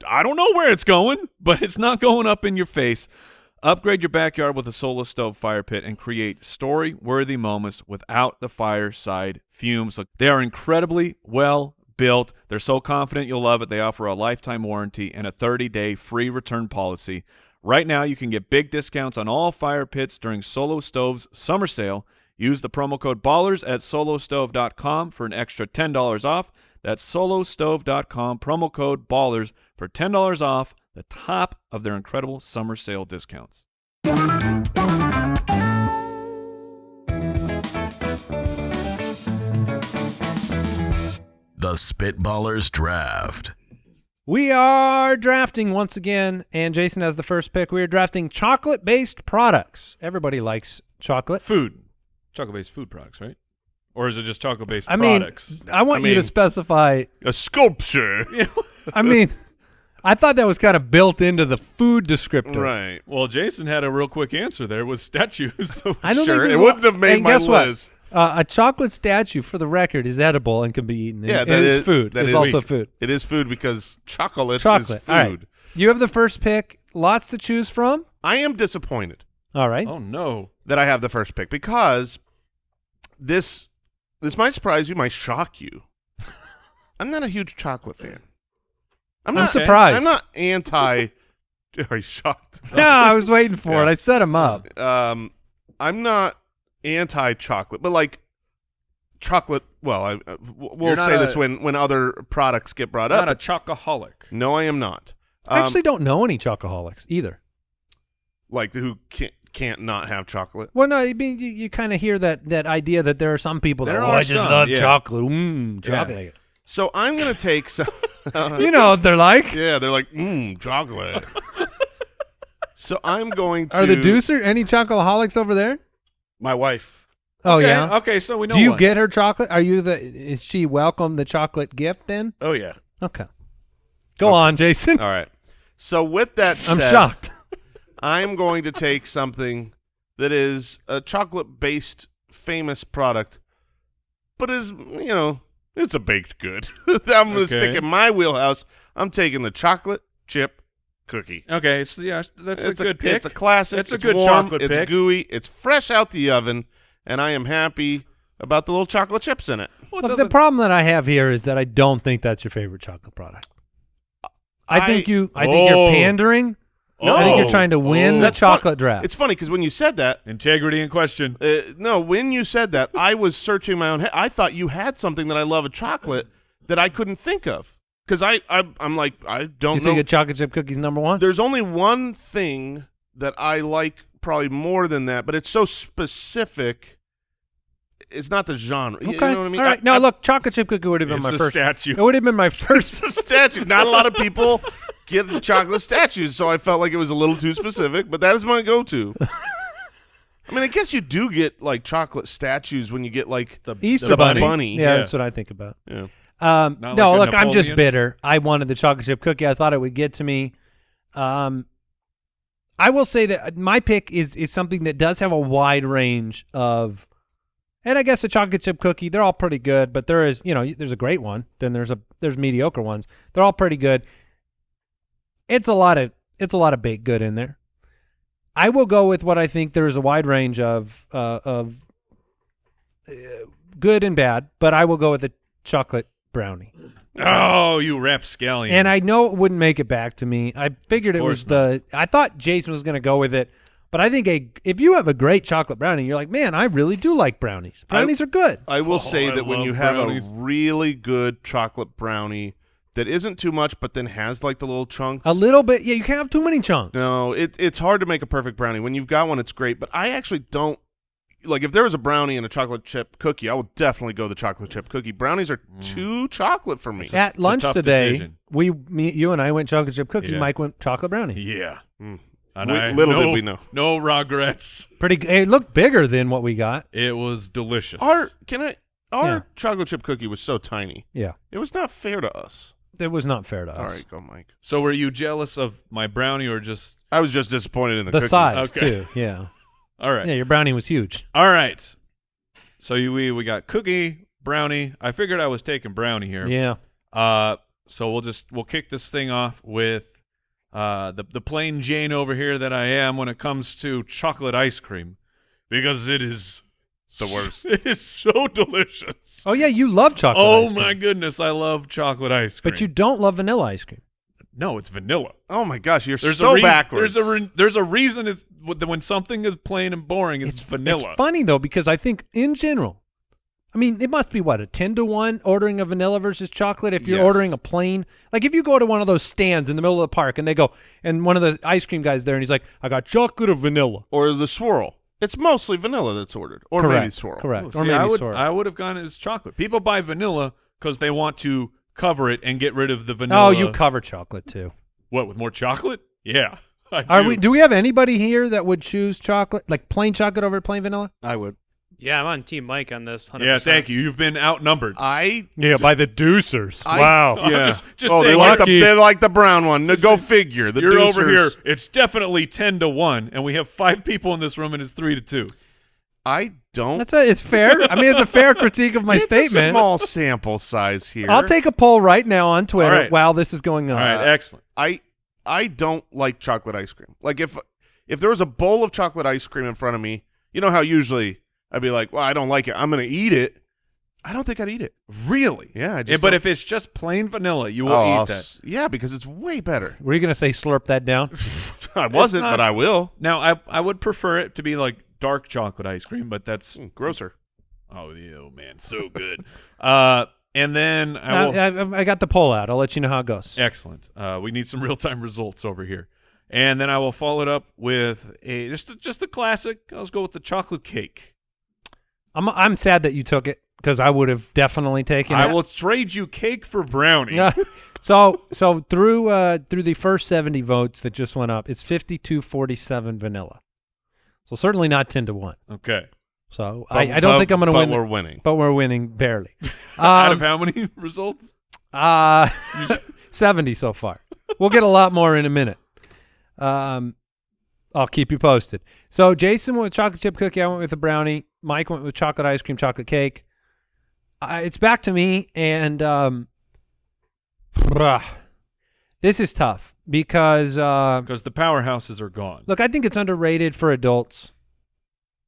I don't know where it's going, but it's not going up in your face. Upgrade your backyard with a Solo Stove fire pit and create story-worthy moments without the fireside fumes. Look, they are incredibly well built. They're so confident you'll love it. They offer a lifetime warranty and a 30-day free return policy. Right now, you can get big discounts on all fire pits during Solo Stove's summer sale. Use the promo code BALLERS at solostove.com for an extra $10 off. That's solostove.com, promo code BALLERS for $10 off the top of their incredible summer sale discounts. The Spitballers Draft. We are drafting once again, and Jason has the first pick. We are drafting chocolate-based products. Everybody likes chocolate. Food. Chocolate-based food products, right? Or is it just chocolate-based I mean, products? I want you to specify. A sculpture. I mean, I thought that was kind of built into the food descriptor. Right. Well, Jason had a real quick answer there with statues. I don't Sure, think it wouldn't have made and my guess what? list. A chocolate statue, for the record, is edible and can be eaten. Yeah, and that it's is food. that It's is- also food. It is food because chocolate Chocolate. is food. All right. You have the first pick. Lots to choose from. I am disappointed All right. Oh, no. that I have the first pick because this might surprise you, might shock you. I'm not a huge chocolate fan. I'm not surprised. I'm not anti. Are you shocked? No, I was waiting for it. Yeah. I set him up. I'm not anti-chocolate, but like chocolate. Well, we'll You're not say a- this when other products get brought Not up. a chocoholic. No, I am not. I actually don't know any chocoholics either. Like who can't not have chocolate. Well, no, I mean, you kind of hear that idea that there are some people that, There oh, are I just some, love yeah. chocolate. Chocolate. So I'm gonna take some. You know what they're like. Yeah, they're like chocolate. So I'm going to. Are the Deucer any chocoholics over there? My wife. Oh, Okay, yeah. Okay, so we know Do you one. get her chocolate? Is she welcome the chocolate gift then? Oh yeah. Okay. Go on, Jason. All right. So with that said, I'm shocked. I'm going to take something that is a chocolate-based famous product, but is, it's a baked good. I'm going to stick in my wheelhouse. I'm taking the chocolate chip cookie. Okay, so yeah, that's a good pick. It's a classic. That's a it's good warm, chocolate it's pick. gooey. It's fresh out the oven, and I am happy about the little chocolate chips in it. Well, it Look, the doesn't- problem that I have here is that I don't think that's your favorite chocolate product. I think you're pandering I think you're Oh. trying to win the That's fun- chocolate draft. It's funny because when you said that, Integrity in question. no, when you said that, I was searching my own head. I thought you had something that I love a chocolate that I couldn't think of because I'm like I don't you know. think a chocolate chip cookie's number one? There's only one thing that I like probably more than that, but it's so specific. It's not the genre. Okay. You know what I mean? All right. No, look, chocolate chip cookie would have been It's my a first. statue. It would have been my first. It's a statue. Not a lot of people get the chocolate statues, so I felt like it was a little too specific, but that is my go-to. I mean, I guess you do get like chocolate statues when you get like The Easter the bunny. Yeah, Yeah. that's what I think about. yeah. Not No, like a look, I'm just Napoleon? bitter. I wanted the chocolate chip cookie. I thought it would get to me. I will say that my pick is something that does have a wide range of, and I guess a chocolate chip cookie. They're all pretty good, but there is, there's a great one. Then there's mediocre ones. They're all pretty good. It's a lot of baked good in there. I will go with what I think there is a wide range of good and bad, but I will go with the chocolate brownie. Oh, you rapscallion. And I know it wouldn't make it back to me. I figured it was course I thought Jason was going to go with it, but I think if you have a great chocolate brownie, you're like, man, I really do like brownies. Brownies are good. I will say I that when love you have brownies. a really good chocolate brownie that isn't too much, but then has like the little chunks. A little bit. Yeah, you can't have too many chunks. No, it's hard to make a perfect brownie. When you've got one, it's great. But I actually don't like if there was a brownie and a chocolate chip cookie, I would definitely go the chocolate chip cookie. Brownies are too chocolate for me. At lunch tough today, decision. you and I went chocolate chip cookie. Yeah. Mike went chocolate brownie. Yeah. Mm. And Little did we know. No regrets. It looked bigger than what we got. It was delicious. Our Yeah. chocolate chip cookie was so tiny. Yeah, It was not fair to us. it was not fair to us. All right, go Mike. So were you jealous of my brownie or just I was just disappointed in the The cookie. size Okay. too. Yeah, all right? yeah. Your brownie was huge. All right. So we got cookie, brownie. I figured I was taking brownie here. Yeah. So we'll kick this thing off with the plain Jane over here that I am when it comes to chocolate ice cream, because it is the worst. It is so delicious. Oh yeah, you love chocolate. Oh ice cream, my goodness, I love chocolate ice cream. But you don't love vanilla ice cream. no, it's vanilla. Oh my gosh, you're There's so a reason, backwards. There's a reason it's when something is plain and boring, it's vanilla. It's funny though because I think in general, I mean, it must be what, a 10-to-1 ordering a vanilla versus chocolate if you're Yes. ordering a plain. Like if you go to one of those stands in the middle of the park and they go, and one of the ice cream guys there and he's like, I got chocolate or vanilla. Or the swirl. It's mostly vanilla that's ordered, or Correct. maybe swirl. Correct. See, Or maybe I would have gone as chocolate. People buy vanilla because they want to cover it and get rid of the vanilla. Oh, you cover chocolate too. What, with more chocolate? Yeah. Do we have anybody here that would choose chocolate, like plain chocolate over plain vanilla? I would. Yeah, I'm on Team Mike on this. 100%. Yeah, thank you. You've been outnumbered. Yeah, by the deucers. Yeah. Just oh, say they like lucky. they like the brown one. Go figure. The You're over here. deucers. It's definitely 10-1, and we have 5 people in this room, and it's 3-2. I don't. It's fair. I mean, it's a fair critique of my it's statement. a small sample size here. I'll take a poll right now on Twitter All right. while this is going on. All right, excellent. I don't like chocolate ice cream. Like if there was a bowl of chocolate ice cream in front of me, you know how usually I'd be like, well, I don't like it. I'm going to eat it. I don't think I'd eat it. Really? Yeah. I Yeah, just but don't- if it's just plain vanilla, you will I'll eat that. Yeah, because it's way better. Were you going to say slurp that down? I wasn't, not- but I will. Now, I would prefer it to be like dark chocolate ice cream, but that's Grosser. oh man, so good. And then I got the poll out. I'll let you know how it goes. excellent. We need some real time results over here. And then I will follow it up with just a classic. Let's go with the chocolate cake. I'm sad that you took it because I would have definitely taken it. I will trade you cake for brownie. Yeah. So through the first 70 votes that just went up, it's 52-47 vanilla. So certainly not 10-1. Okay. So I don't think I'm going to win. But we're winning. But we're winning barely. Out of how many results? 70 so far. We'll get a lot more in a minute. I'll keep you posted. So Jason went with chocolate chip cookie. I went with a brownie. Mike went with chocolate ice cream, chocolate cake. It's back to me, and this is tough because Because the powerhouses are gone. look, I think it's underrated for adults,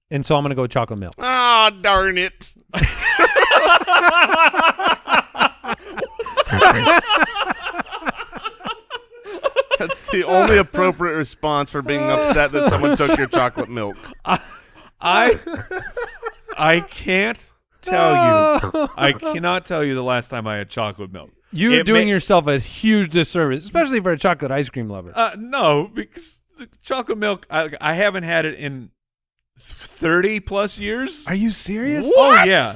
and so I'm going to go with chocolate milk. Ah, darn it. the only appropriate response for being upset that someone took your chocolate milk. I can't tell you. I cannot tell you the last time I had chocolate milk. You're doing yourself a huge disservice, especially for a chocolate ice cream lover. No, because the chocolate milk, I haven't had it in 30 plus years. Are you serious? Oh, yeah.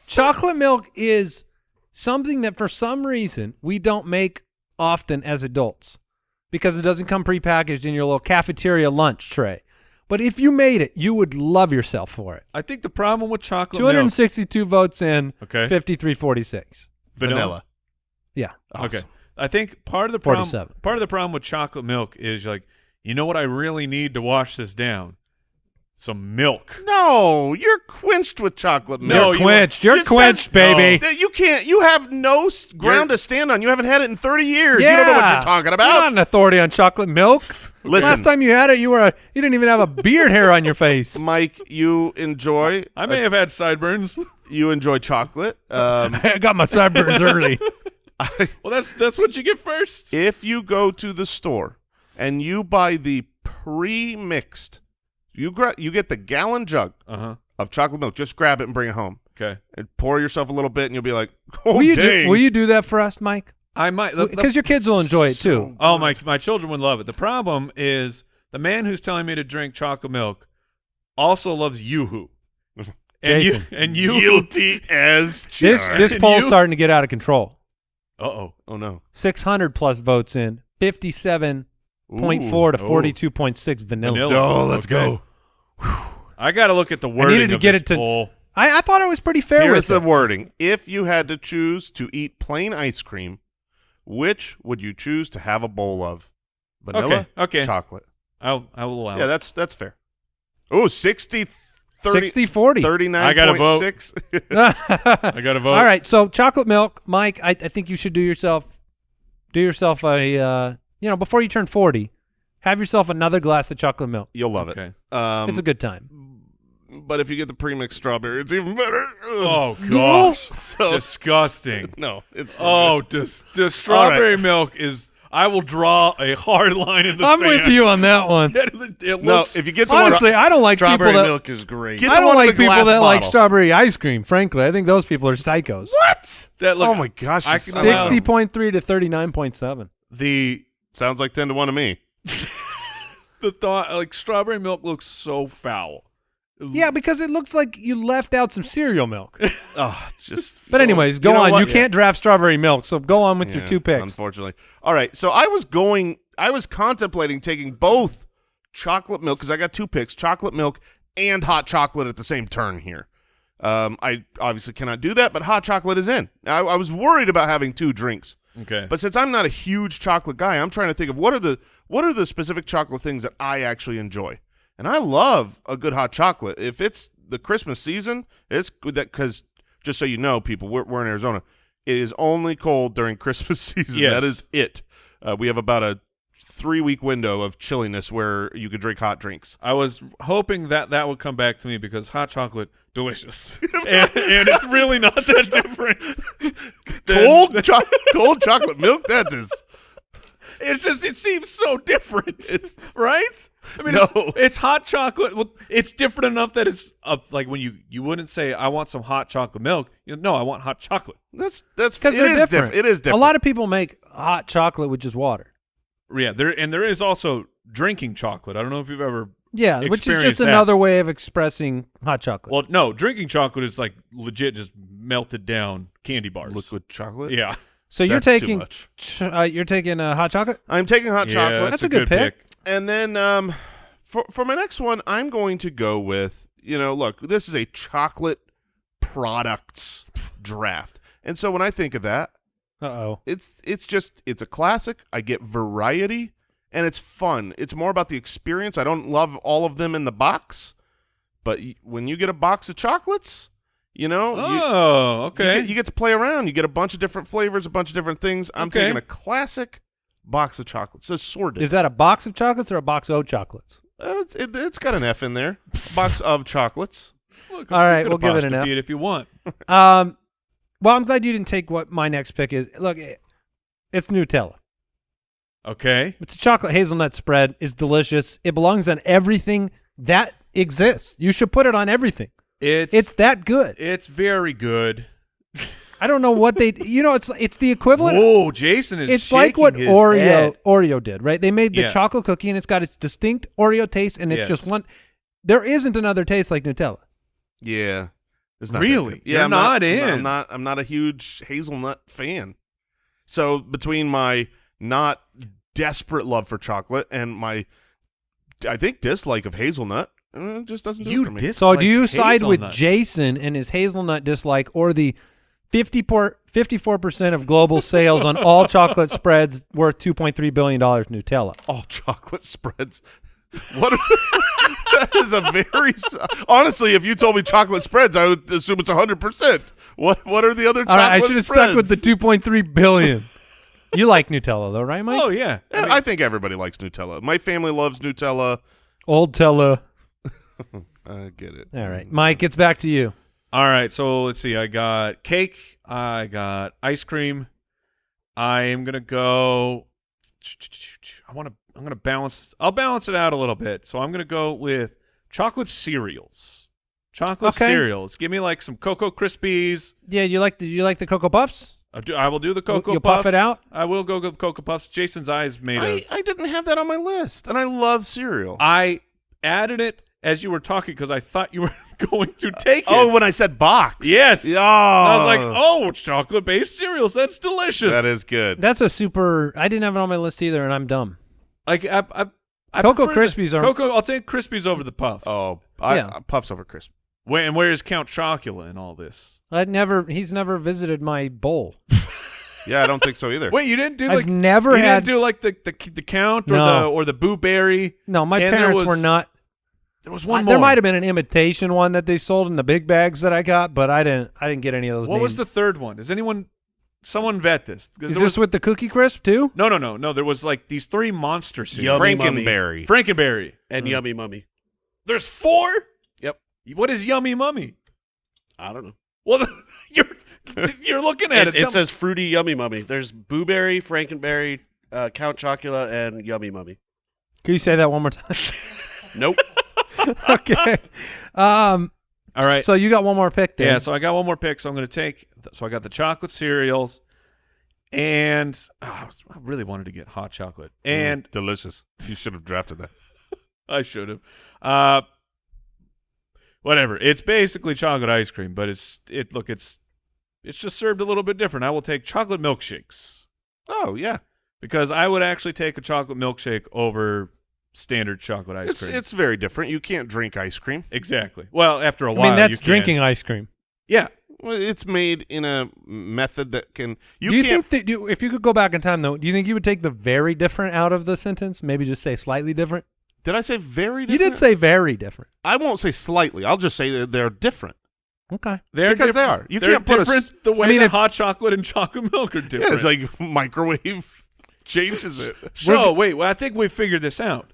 Chocolate milk is something that for some reason we don't make often as adults because it doesn't come prepackaged in your little cafeteria lunch tray. But if you made it, you would love yourself for it. I think the problem with chocolate 262 votes in, Okay. 53-46. Vanilla. Yeah. Okay. I think part of the problem 47. part of the problem with chocolate milk is like, you know what I really need to wash this down? Some milk. No, you're quenched with chocolate milk. No, You're quenched, baby. That you can't. You have no ground to stand on. You haven't had it in 30 years. Yeah. You don't know what you're talking You're about. not an authority on chocolate milk. Listen. Last time you had it, you didn't even have a beard hair on your face. Mike, you enjoy. I may have had sideburns. You enjoy chocolate. I got my sideburns early. Well, that's what you get first. If you go to the store and you buy the pre-mixed, you get the gallon jug of chocolate milk. Just grab it and bring it home. Okay. And pour yourself a little bit, and you'll be like, "Oh, Will dang!" you do that for us, Mike? I might Because your kids will enjoy it too. Oh, my children would love it. The problem is the man who's telling me to drink chocolate milk also loves Yoo-Hoo. Jason. And you Guilty as charged. This poll's starting to get out of control. Uh-oh. Oh no. 600 plus votes in, 57.4 to 42.6 vanilla. Oh, let's go. I got to look at the wording needed to of get this it to- poll. I thought it was pretty fair Here's with the it. wording. If you had to choose to eat plain ice cream, which would you choose to have a bowl of? Vanilla, Okay. chocolate. I will allow Yeah, it. that's fair. Oh, 60, 30, 60-40. 39.6. I gotta vote. I got to vote. All right, so chocolate milk, Mike. I think you should do yourself a before you turn 40, have yourself another glass of chocolate milk. You'll love Okay. it. It's a good time. But if you get the premixed strawberry, it's even better. Oh, gosh. So, Disgusting. no, it's so Oh, good. the strawberry milk is – I will draw a hard line in the I'm sand. with you on that one. It No, looks if you get the Honestly, I don't like Strawberry people that milk is great. Get I the don't one in like the people glass that like bottle. strawberry ice cream. Frankly, I think those people are psychos. What? that look, Oh my gosh, I it's can so- allow- 60.3 to 39.7. the Sounds like 10 to 1 to me. thought like strawberry milk looks so foul. Yeah, because it looks like you left out some cereal milk. Oh, just. But anyways, go you know on. what? You can't draft strawberry milk, so go on with your Yeah, two picks. Unfortunately. All right, so I was contemplating taking both chocolate milk because I got two picks: chocolate milk and hot chocolate at the same turn here. I obviously cannot do that, but hot chocolate is in. I was worried about having two drinks, Okay. but since I'm not a huge chocolate guy, I'm trying to think of what are the specific chocolate things that I actually enjoy. And I love a good hot chocolate. If it's the Christmas season, it's good that because just so you know, people, we're in Arizona. It is only cold during Christmas season. Yes. That is it. We have about a 3-week window of chilliness where you could drink hot drinks. I was hoping that would come back to me because hot chocolate, delicious. and it's really not that different. Cold chocolate milk, that is. It's just, it seems so different. It's right? I mean, No. it's hot chocolate. Well, it's different enough that it's like when you wouldn't say, I want some hot chocolate milk. No, I want hot chocolate. that's Because it they're is different. It is different. A lot of people make hot chocolate with just water. Yeah, there is also drinking chocolate. I don't know if you've ever. Yeah, which is Experience just that. another way of expressing hot chocolate. Well, no, drinking chocolate is like legit just melted down candy bars. liquid chocolate. Yeah. so you're That's too taking much. you're taking hot chocolate? I'm taking hot Yeah, chocolate. That's a good pick. And then for my next one, I'm going to go with, look, this is a chocolate products draft. And so when I think of that, Uh-oh. it's a classic. I get variety, and it's fun. It's more about the experience. I don't love all of them in the box, but when you get a box of chocolates, Oh, okay. you get to play around. You get a bunch of different flavors, a bunch of different things. I'm Okay. taking a classic box of chocolates. So sorted. Is that a box of chocolates or a box of chocolates? It's got an F in there. Box of chocolates. Look, All right, you could we'll give it an apostrophe F. if you want. Well, I'm glad you didn't take what my next pick is. Look, it's Nutella. Okay. It's a chocolate hazelnut spread. It's delicious. It belongs on everything that exists. You should put it on everything. It's that good. It's very good. I don't know what they. It's the equivalent. Whoa, Jason is. It's like shaking what his Oreo head. did, right? They made the Yeah. chocolate cookie, and it's got its distinct Oreo taste, and it's Yes. just one. There isn't another taste like Nutella. Yeah. It's not Really? that good. Yeah, You're I'm not in. I'm not a huge hazelnut fan. So between my not desperate love for chocolate and my, I think, dislike of hazenut, it just doesn't do it for me. So do you side with hazelnut. Jason and his hazelnut dislike, or the 54% of global sales on all chocolate spreads worth $2.3 billion Nutella? All chocolate spreads. What? That is a very honestly. If you told me chocolate spreads, I would assume it's 100%. What are the other chocolate All right, I should have spreads? stuck with the 2.3 billion. You like Nutella though, right, Mike? Oh yeah. Yeah, I think everybody likes Nutella. My family loves Nutella. Old Tella. I get it. All right, Mike, it's back to you. All right, so let's see. I got cake. I got ice cream. I am gonna go. I'm gonna balance. I'll balance it out a little bit. So I'm gonna go with chocolate cereals. Chocolate Okay. cereals. Give me like some Cocoa Krispies. Yeah, you like the Cocoa Puffs? I will do the Cocoa You'll Puffs. puff it out? I will go with Cocoa Puffs. Jason's eyes made a. I didn't have that on my list, and I love cereal. I added it as you were talking because I thought you were going to take it. Oh, when I said box. Yes. Oh. I was like, oh, chocolate-based cereals. That's delicious. That is good. That's a super. I didn't have it on my list either, and I'm dumb. Like I Cocoa prefer Krispies the, are- Cocoa. I'll take Krispies over the Puffs. Oh, Yeah. Puffs over crisp. And where is Count Chocula in all this? He's never visited my bowl. Yeah, I don't think so either. Wait, you didn't do I've like never you had- didn't do like the Count or No. the Boo Berry. No, my And there parents was- were not. There was one more. There might have been an imitation one that they sold in the big bags that I got, but I didn't get any of those. What was named. the third one? Does someone vet this? 'Cause Is there this was, with the Cookie Crisp too? no. There was like these three monster cereals. Yummy Mummy. Frankenberry. Frankenberry. And Yummy Mummy. There's 4? Yep. What is Yummy Mummy? I don't know. Well, you're looking at it. It says Fruity Yummy Mummy. There's Boo Berry, Frankenberry, Count Chocula, and Yummy Mummy. Can you say that one more time? Nope. Okay. All right. So you got one more pick then. Yeah, so I got one more pick, so I'm going to take – so I got the chocolate cereals, and I really wanted to get hot chocolate. And delicious. You should have drafted that. I should have. Whatever. It's basically chocolate ice cream, but it's just served a little bit different. I will take chocolate milkshakes Oh yeah, because I would actually take a chocolate milkshake over standard chocolate ice cream. it's very different. You can't drink ice cream. Exactly. Well, after a I while, mean, that's you can. drinking ice cream. Yeah. Well, it's made in a method that can. Do you can't. think that if you could go back in time, though, do you think you would take the very different out of the sentence? Maybe just say slightly different? Did I say very different? You did say very different. I won't say slightly. I'll just say that they're different. Okay. They're Because they different. are. You They're can't put a different the way I mean, that if- hot chocolate and chocolate milk are different. Yeah, it's like microwave changes it. So wait, well, I think we figured this out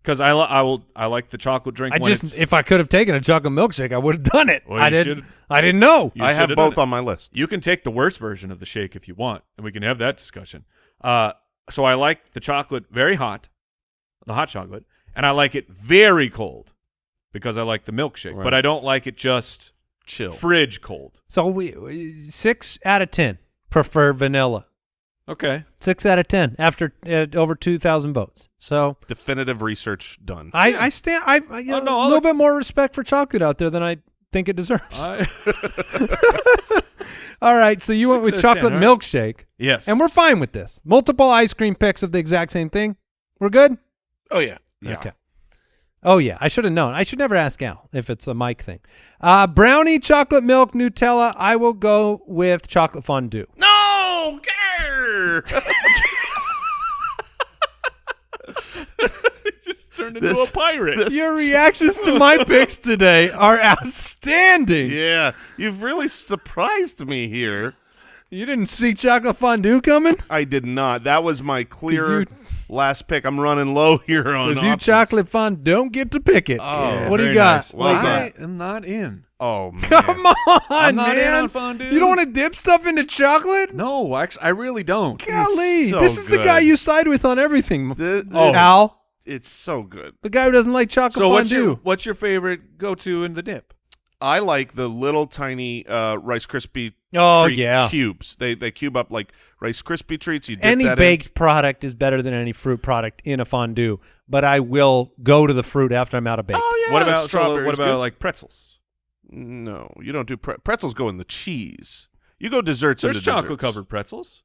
because I like the chocolate drink. when it's, If I could have taken a chocolate milkshake, I would have done it. Well, I you didn't. should- I didn't know. You I have should've done both it. on my list. You can take the worst version of the shake if you want, and we can have that discussion. So I like the chocolate very hot, the hot chocolate, and I like it very cold because I like the milkshake, Right. but I don't like it just Chill. fridge cold. So we 6 out of 10 prefer vanilla. Okay. 6 out of 10 after over 2,000 votes. So Definitive research done. I stand. I Oh, no, a I'll little bit more respect for chocolate out there than I think it deserves. All right, so you went 6 with out of chocolate 10, all right. milkshake, Yes. and we're fine with this. Multiple ice cream picks of the exact same thing. We're good. Oh, yeah. Yeah. Okay. Oh yeah, I should have known. I should never ask Al if it's a Mike thing. Brownie, chocolate milk, Nutella. I will go with chocolate fondue. No! Grr! just turned into a pirate. Your reactions to my picks today are outstanding. Yeah, you've really surprised me here. You didn't see chocolate fondue coming? I did not. That was my clear you- last pick. I'm running low here on Because you options. chocolate fondue don't get to pick it. Oh, what do you very got? nice. What do you I got? am not in. Oh, man. Come on, I'm not in man. on fondue. You don't want to dip stuff into chocolate? No, actually, I really don't. Golly, so this is the good. guy you side with on everything. Oh. Al, It's so good. the guy who doesn't like chocolate So fondue. what's your favorite go-to in the dip? I like the little tiny Rice Krispie Oh, treat yeah. cubes. They cube up like Rice Krispie treats. You dip Any that baked product is better than any fruit product in a fondue, but I will go to the fruit after I'm out of baked. Oh, yeah. what about strawberries good. like pretzels? No, you don't do pretzels. Go in the cheese. You go desserts. There's into desserts. chocolate-covered pretzels.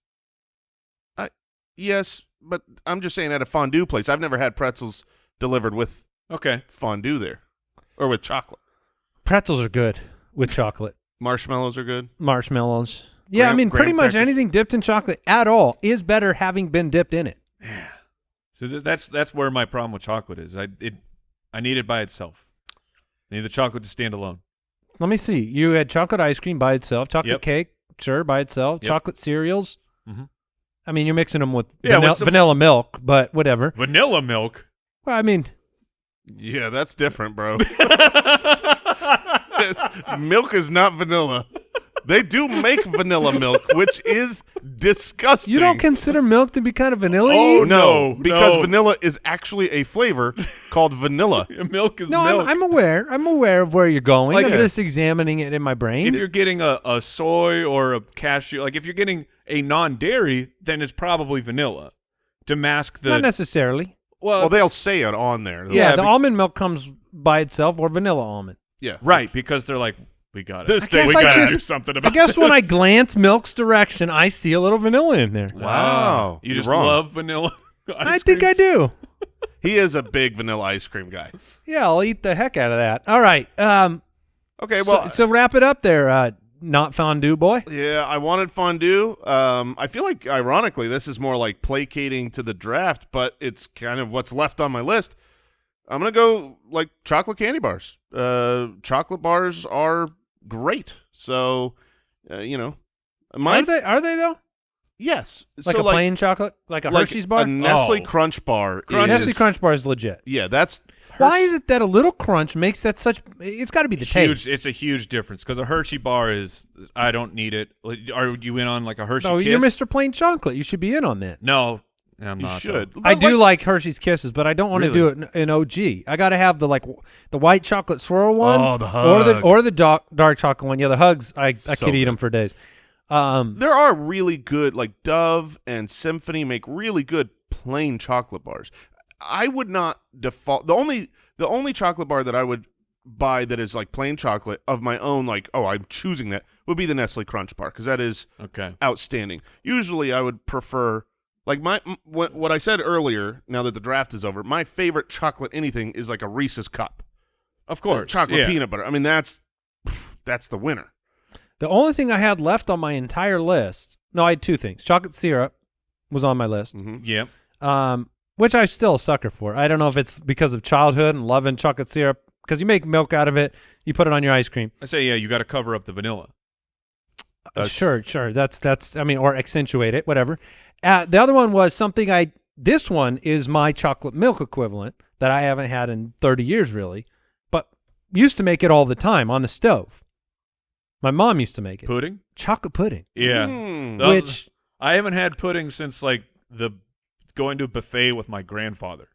Yes, but I'm just saying at a fondue place, I've never had pretzels delivered with Okay. fondue there or with chocolate. Pretzels are good with chocolate. Marshmallows are good. Marshmallows. Yeah, Graham- I mean, pretty graham much crackers. anything dipped in chocolate at all is better having been dipped in it. So that's where my problem with chocolate is. I need it by itself. I need the chocolate to stand alone. Let me see. You had chocolate ice cream by itself, chocolate Yep. cake, sure, by itself, Yep. chocolate cereals. Mhm. I mean, you're mixing them with Yeah, with some- vanilla milk, but whatever. Vanilla milk. Well, I mean, Yeah, that's different, bro. Yes, milk is not vanilla. They do make vanilla milk, which is disgusting. you don't consider milk to be kind of vanilla-y? Oh, no, because no. vanilla is actually a flavor called vanilla. Milk is No, milk. I'm aware. I'm aware of where you're going. Like, I'm yeah. just examining it in my brain. If you're getting a soy or a cashew, like if you're getting a non-dairy, then it's probably vanilla to mask the. Not necessarily. Well, they'll say it on there. Yeah, the be- almond milk comes by itself or vanilla almond. Yeah. right, because they're like, we got it. This I guess tastes I bad. just- do something I about guess when I this. glance milk's direction, I see a little vanilla in there. Wow. You You're just wrong. love vanilla. I think I do. He is a big vanilla ice cream guy. Yeah, I'll eat the heck out of that. All right. Okay, well, so wrap it up there, not fondue boy. yeah, I wanted fondue. I feel like, ironically, this is more like placating to the draft, but it's kind of what's left on my list. I'm going to go like chocolate candy bars. Chocolate bars are great. So, Are they though? Yes. Like so a plain chocolate, like a Hershey's bar. A Nestle Oh. Crunch bar. Nestle is, Crunch bar is legit. Yeah, that's Why is it that a little crunch makes that such? It's got to be the huge. taste. It's a huge difference because a Hershey bar is. I don't need it. Are you in on like a Hershey No, Kiss? you're Mr. Plain Chocolate. You should be in on that. No, I'm you not. should. I But do like Hershey's Kisses, but I don't want to Really? do it in OG. I got to have the white chocolate swirl one, Oh, the or the dark chocolate one. Yeah, the hugs. I So could eat good. them for days. There are really good, like Dove and Symphony make really good plain chocolate bars. I would not default. The only chocolate bar that I would buy that is like plain chocolate of my own, like, oh, I'm choosing that, would be the Nestle Crunch bar because that is Okay. outstanding. Usually I would prefer, like what I said earlier, now that the draft is over, my favorite chocolate anything is like a Reese's Cup. Of course. Chocolate yeah. peanut butter. I mean, that's the winner. The only thing I had left on my entire list. No, I had two things. Chocolate syrup was on my list. Mhm. Yeah. Which I'm still a sucker for. I don't know if it's because of childhood and loving chocolate syrup, because you make milk out of it, you put it on your ice cream. I say, yeah, you got to cover up the vanilla. Sure. That's. I mean, or accentuate it, whatever. The other one was something This one is my chocolate milk equivalent that I haven't had in 30 years, really, but used to make it all the time on the stove. My mom used to make it. Pudding? Chocolate pudding. Yeah. Mm. Which I haven't had pudding since like going to a buffet with my grandfather.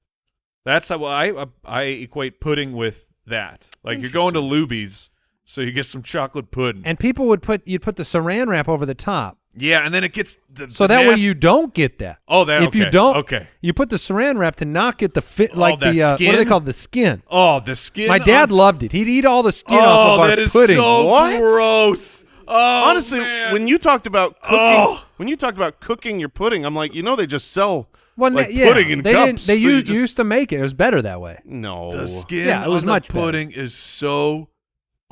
That's how I equate pudding with that. Like you're going to Luby's, so you get some chocolate pudding. and people you'd put the saran wrap over the top. Yeah, and then it gets So that way you don't get that. Oh, that if you okay, don't, okay. you put the saran wrap to not get the fit, like that the what do they skin? call it? The skin. Oh, the skin. My dad loved it. He'd eat all the skin off Oh, of our that is pudding. so What? gross. Oh, Honestly, man. when you talked about cooking, Oh. when you talked about cooking your pudding, I'm like, they just sell Well, like yeah, pudding in they cups. didn't. They so you used to make it. It was better that way. No. the skin Yeah, it was on the much better. pudding is so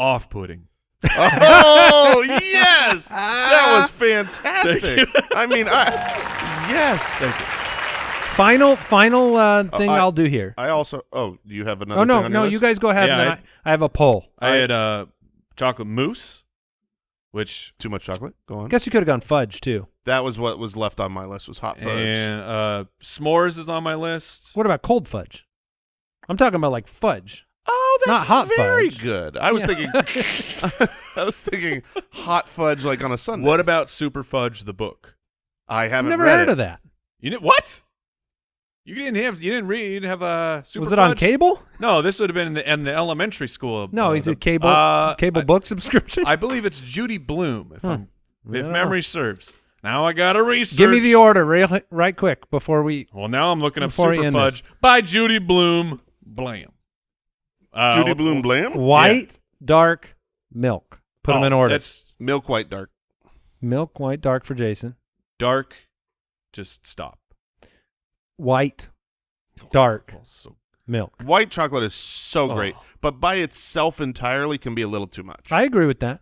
off-putting. Oh yes, that was fantastic. I mean, yes. Thank you. Final thing I'll do here. I also. Oh, do you have another? Oh no, thing on your no, list? you guys go ahead. Yeah, and then I have a poll. I had chocolate mousse. which Too much chocolate. Go on. Guess you could have gone fudge too. That was what was left on my list was hot fudge. and s'mores is on my list. What about cold fudge? I'm talking about like fudge. Oh, that's Not hot very fudge. good. I was thinking I was thinking hot fudge like on a Sunday. What about Super Fudge the book? I I've haven't never read heard it. of that. You didn't what? You didn't have a Super Was Fudge? it on cable? No, this would have been in the elementary school. No, is it cable I- book subscription? I believe it's Judy Bloom, if Yeah. memory serves. Now I gotta research. Give me the order right quick before we. Well, now I'm looking up Before we Super end Fudge by Judy Bloom. Blam. Judy Bloom Blam? White, dark, milk. Put them in order. That's Milk white dark. Milk, white, dark for Jason. dark. Just stop. White, dark, Oh, so milk. White chocolate is so great, but by itself entirely can be a little too much. I agree with that.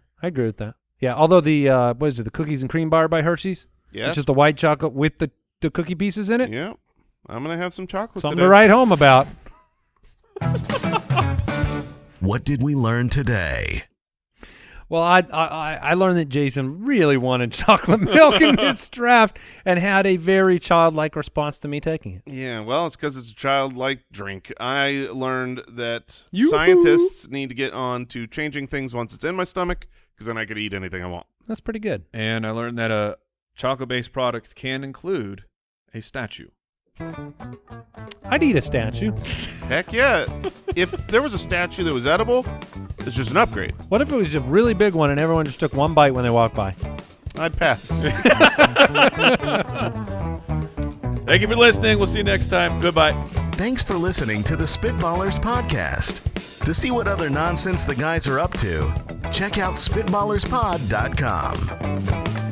Yeah, although the what is it? The cookies and cream bar by Hershey's. Yes. It's just the white chocolate with the cookie pieces in it. Yeah. I'm going to have some chocolate Something today. to write home about. What did we learn today? Well, I learned that Jason really wanted chocolate milk in this draft and had a very childlike response to me taking it. Yeah, well, it's because it's a childlike drink. I learned that Yoo-hoo. scientists need to get on to changing things once it's in my stomach, because then I could eat anything I want. That's pretty good. And I learned that a chocolate-based product can include a statue. I'd eat a statue. Heck yeah. If there was a statue that was edible, it's just an upgrade. What if it was a really big one and everyone just took one bite when they walked by? I'd pass. Thank you for listening. We'll see you next time. Goodbye. Thanks for listening to the Spitballers podcast. To see what other nonsense the guys are up to, check out SpitballersPod.com.